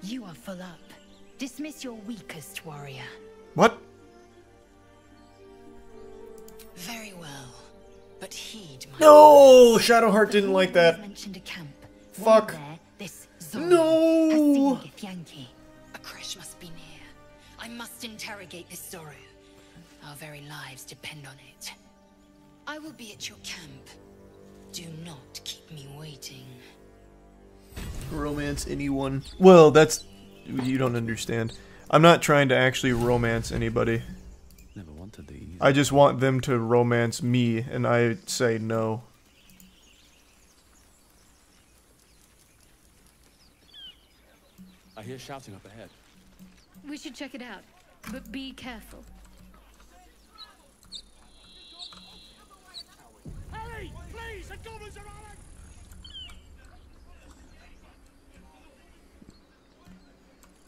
You are full up. Dismiss your weakest warrior. What? Very well. But heed my No! Shadowheart didn't like that. mentioned a camp. Fuck. One there, this Zora No! has seen Githyanki. A creche must be near. I must interrogate this Zoro. Our very lives depend on it. I will be at your camp. Do not keep me waiting. Romance anyone. Well, that's... You don't understand. I'm not trying to actually romance anybody. Never wanted these. I just want them to romance me, and I say no. I hear shouting up ahead. We should check it out, but be careful. Hurry! Please! The goblins are on it!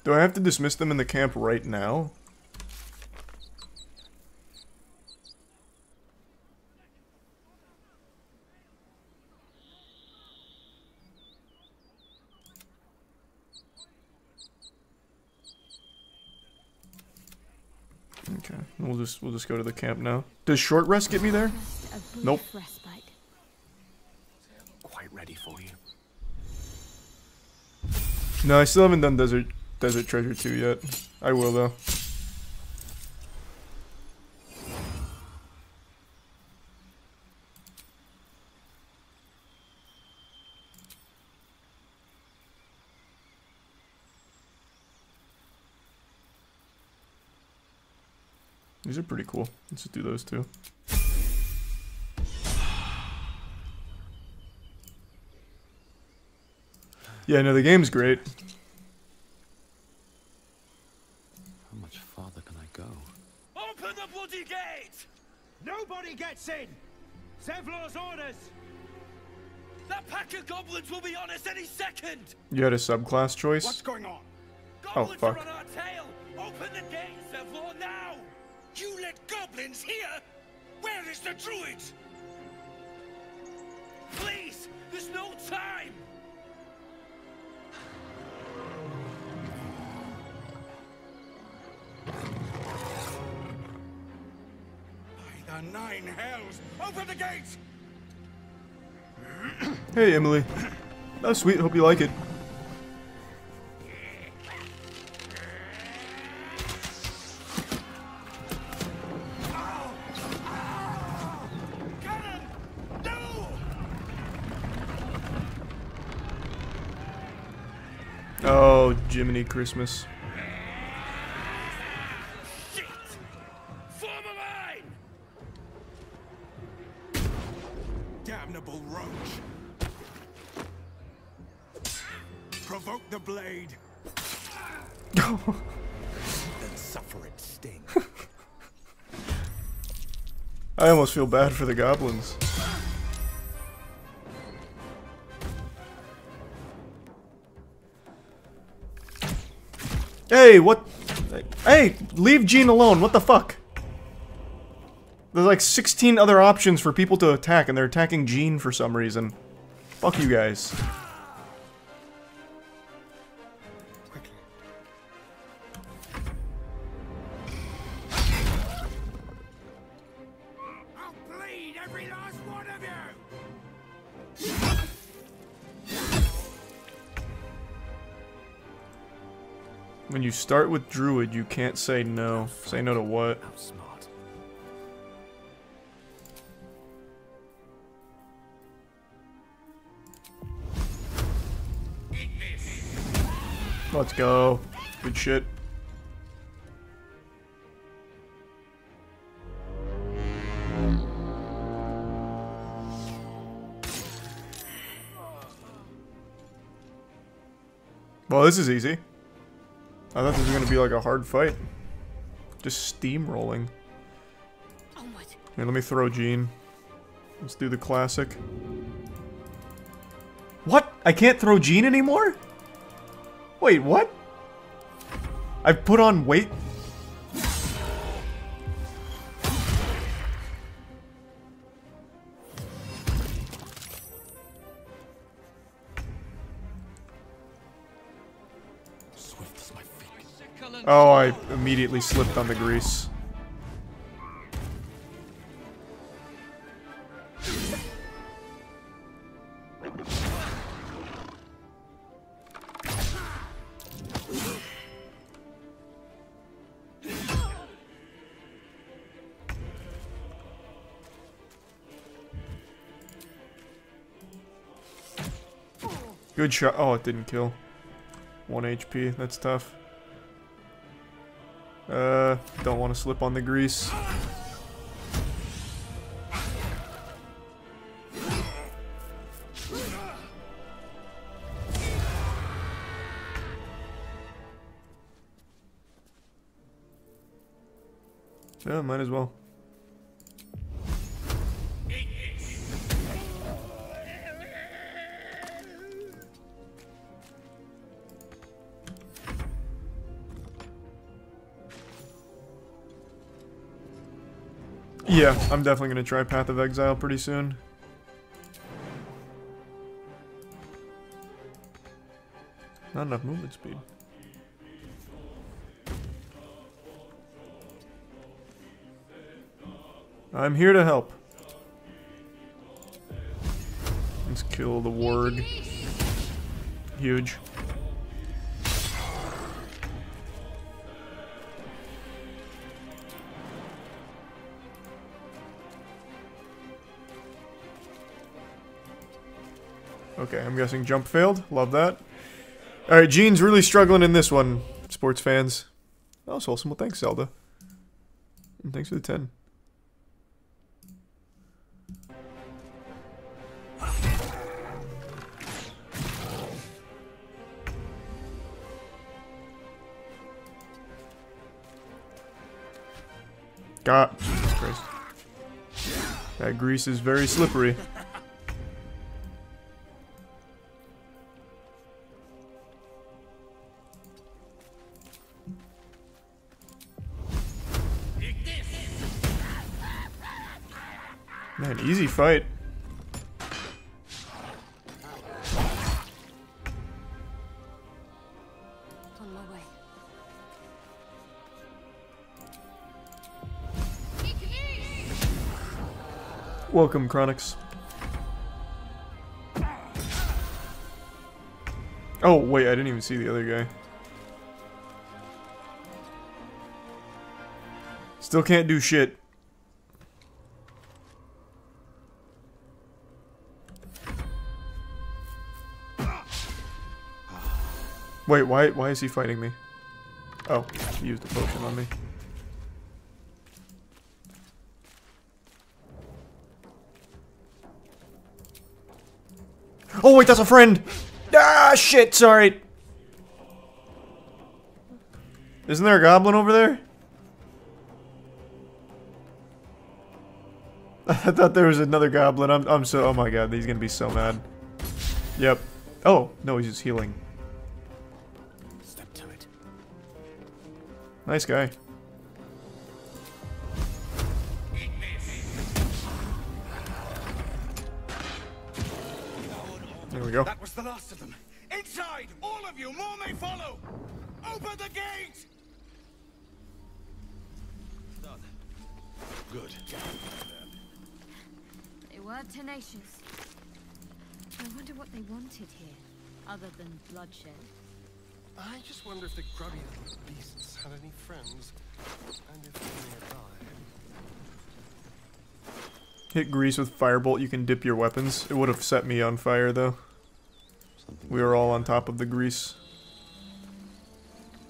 Do I have to dismiss them in the camp right now? Okay, we'll just go to the camp now. Does short rest get me there? Nope. Respite. Quite ready for you. No, I still haven't done Desert Treasure 2 yet. I will though. These are pretty cool. Let's just do those two. Yeah, no, the game's great. How much farther can I go? Open the bloody gate! Nobody gets in! Zevlor's orders! That pack of goblins will be on us any second! You had a subclass choice? What's going on? Goblins fuck. Are on our tail! Open the gate, Zevlor, now! You let goblins here? Where is the druid? Please! There's no time! By the 9 hells! Open the gates! Hey, Emily. Oh, sweet. Hope you like it. Cannon! No! Oh, Jiminy Christmas. Shit! Form a line! Damnable roach! Provoke the blade! Then suffer its sting. I almost feel bad for the goblins. Hey, what? Hey, leave Jean alone. What the fuck? There's like 16 other options for people to attack, and they're attacking Jean for some reason. Fuck you guys. I'll bleed every last one of you! When you start with Druid, you can't say no. Say no to what? Outsmart. Let's go. Good shit. Well, this is easy. I thought this was gonna be like a hard fight. Just steamrolling. Onward. Here, let me throw Jean. Let's do the classic. What? I can't throw Jean anymore? Wait, what? I've put on weight? Swift as my feet. Oh, I immediately slipped on the grease. Good shot. Oh, it didn't kill. 1 HP. That's tough. Don't want to slip on the grease. Yeah, might as well. Yeah, I'm definitely gonna try Path of Exile pretty soon. Not enough movement speed. I'm here to help. Let's kill the warg. Huge. Okay, I'm guessing jump failed. Love that. Alright, Jean's really struggling in this one, sports fans. Oh, so awesome. Well, thanks, Zelda. And thanks for the 10. God, Jesus Christ. That grease is very slippery. Man, easy fight. On my way. Welcome, Chronix. Oh, wait, I didn't even see the other guy. Still can't do shit. Wait, why is he fighting me? Oh, he used a potion on me. Oh wait, that's a friend! Ah, shit, sorry! Isn't there a goblin over there? I thought there was another goblin. I'm so, oh my god, he's gonna be so mad. Yep. Oh, no, he's just healing. Step to it. Nice guy. There we go. That was the last of them. Inside! All of you! More may follow! Open the gate! Done. Good. They were tenacious. I wonder what they wanted here, other than bloodshed. I just wonder if the grubby little beasts had any friends, and if they're nearby. Hit grease with firebolt, you can dip your weapons. It would have set me on fire though. We were all on top of the grease.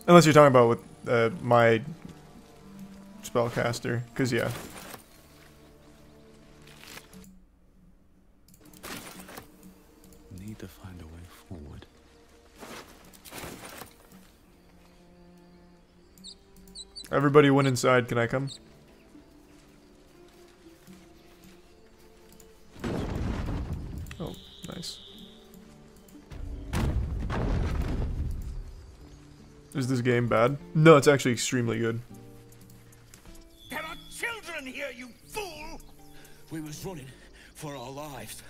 Unless you're talking about with my spellcaster, because yeah. Need to find a way forward. Everybody went inside, can I come? Oh, nice. Is this game bad? No, it's actually extremely good. There are children here, you fool! We was running for our lives.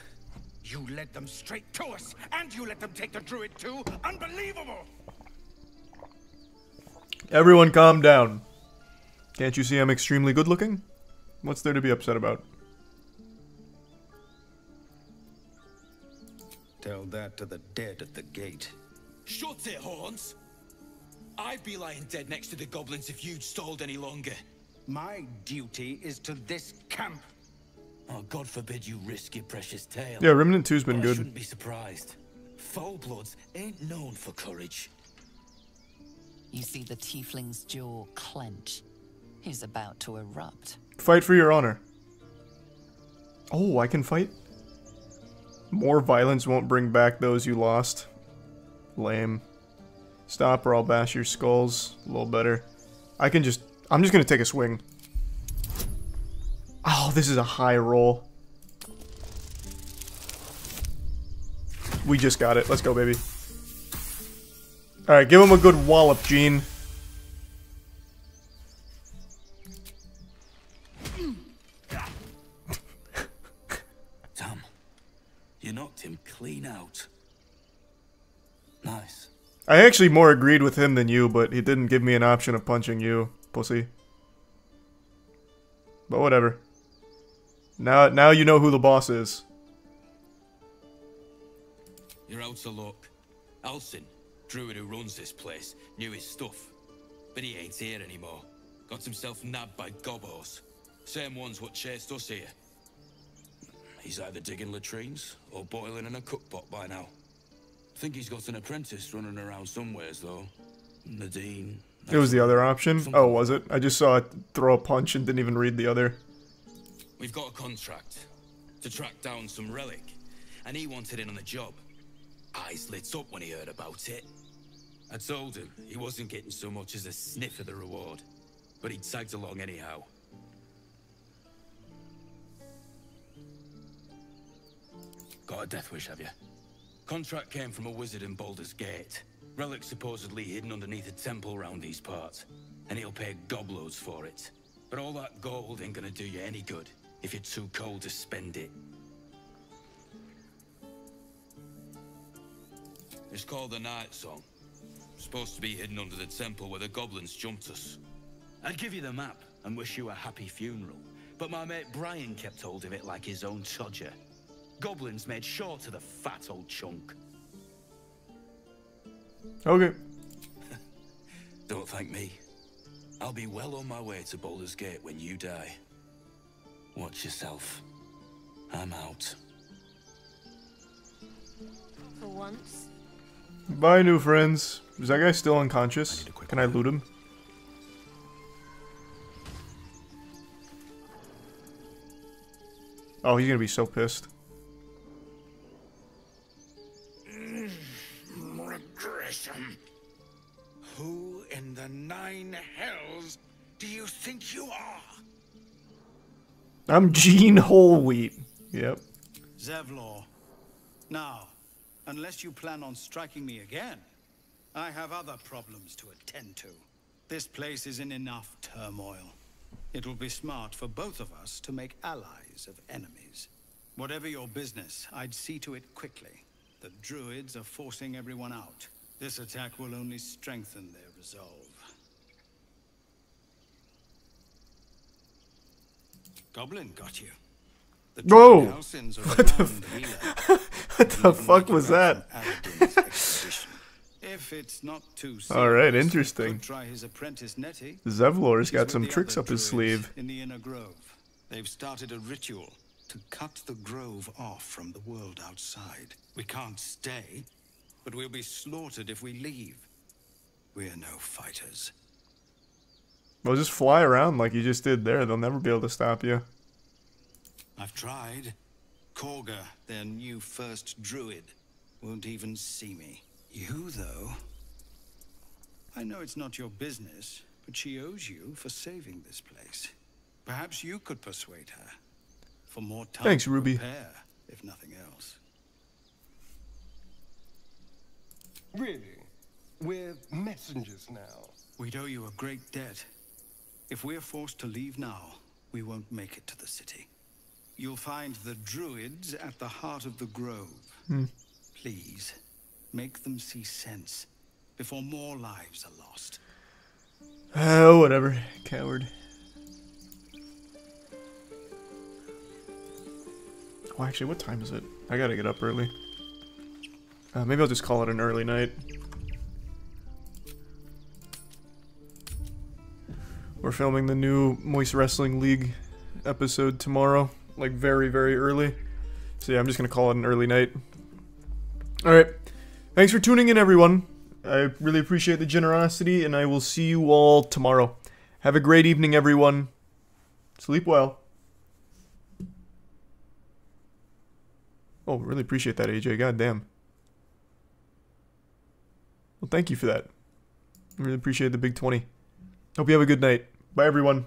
You led them straight to us, and you let them take the druid too? Unbelievable! Everyone calm down. Can't you see I'm extremely good looking? What's there to be upset about? Tell that to the dead at the gate. Shut it, Horns! I'd be lying dead next to the goblins if you'd stalled any longer. My duty is to this camp. Oh, God forbid you risk your precious tail. Yeah, Remnant 2's been But I good. shouldn't be surprised. Foul-bloods ain't known for courage. You see the tiefling's jaw clench. He's about to erupt. Fight for your honor. Oh, I can fight? More violence won't bring back those you lost. Lame. Stop or I'll bash your skulls. A little better. I'm just gonna take a swing. Oh, this is a high roll. We just got it. Let's go, baby. Alright, give him a good wallop, Gene. Tom, you knocked him clean out. Nice. I actually more agreed with him than you, but he didn't give me an option of punching you, pussy. But whatever. Now you know who the boss is. You're out of luck. Alcin, druid who runs this place, knew his stuff. But he ain't here anymore. Got himself nabbed by gobos. Same ones what chased us here. He's either digging latrines or boiling in a cookpot by now. Think he's got an apprentice running around somewheres though. Nadine. It was the other option? Oh, was it? I just saw it throw a punch and didn't even read the other. We've got a contract to track down some relic, and he wanted in on the job. Eyes lit up when he heard about it. I told him he wasn't getting so much as a sniff of the reward, but he tagged along anyhow. Got a death wish, have you? Contract came from a wizard in Baldur's Gate. Relic supposedly hidden underneath a temple round these parts, and he'll pay gobloads for it. But all that gold ain't gonna do you any good if you're too cold to spend it. It's called the Night Song. Supposed to be hidden under the temple where the goblins jumped us. I'd give you the map and wish you a happy funeral, but my mate Brian kept hold of it like his own Todger. Goblins made short of the fat old chunk. Okay. Don't thank me. I'll be well on my way to Baldur's Gate when you die. Watch yourself. I'm out. For once. Bye, new friends. Is that guy still unconscious? Can I loot him? Oh, he's gonna be so pissed. Regression. Who in the 9 hells do you think you are? I'm Gene Wholewheat. Yep. Zevlor. Now, unless you plan on striking me again, I have other problems to attend to. This place is in enough turmoil. It will be smart for both of us to make allies of enemies. Whatever your business, I'd see to it quickly. The druids are forcing everyone out. This attack will only strengthen their resolve. Goblin got you. Whoa! What the fuck was that? If it's not too Alright, interesting. try his apprentice Nettie. Zevlor's got some tricks up his sleeve. In the inner grove. They've started a ritual to cut the grove off from the world outside. We can't stay, but we'll be slaughtered if we leave. We're no fighters. Well, just fly around like you just did there. They'll never be able to stop you. I've tried. Korga, their new first druid, won't even see me. You, though... I know it's not your business, but she owes you for saving this place. Perhaps you could persuade her. For more time. Thanks, to Ruby. prepare, if nothing else. Really? We're messengers now. We'd owe you a great debt. If we're forced to leave now, we won't make it to the city. You'll find the druids at the heart of the grove. Please, make them see sense before more lives are lost. Oh, whatever. Coward. Oh, actually, what time is it? I gotta get up early. Maybe I'll just call it an early night. We're filming the new Moist Wrestling League episode tomorrow. Like, very, very early. So yeah, I'm just gonna call it an early night. Alright. Thanks for tuning in, everyone. I really appreciate the generosity, and I will see you all tomorrow. Have a great evening, everyone. Sleep well. Oh, really appreciate that, AJ. God damn. Well, thank you for that. I really appreciate the big 20. Hope you have a good night. Bye, everyone.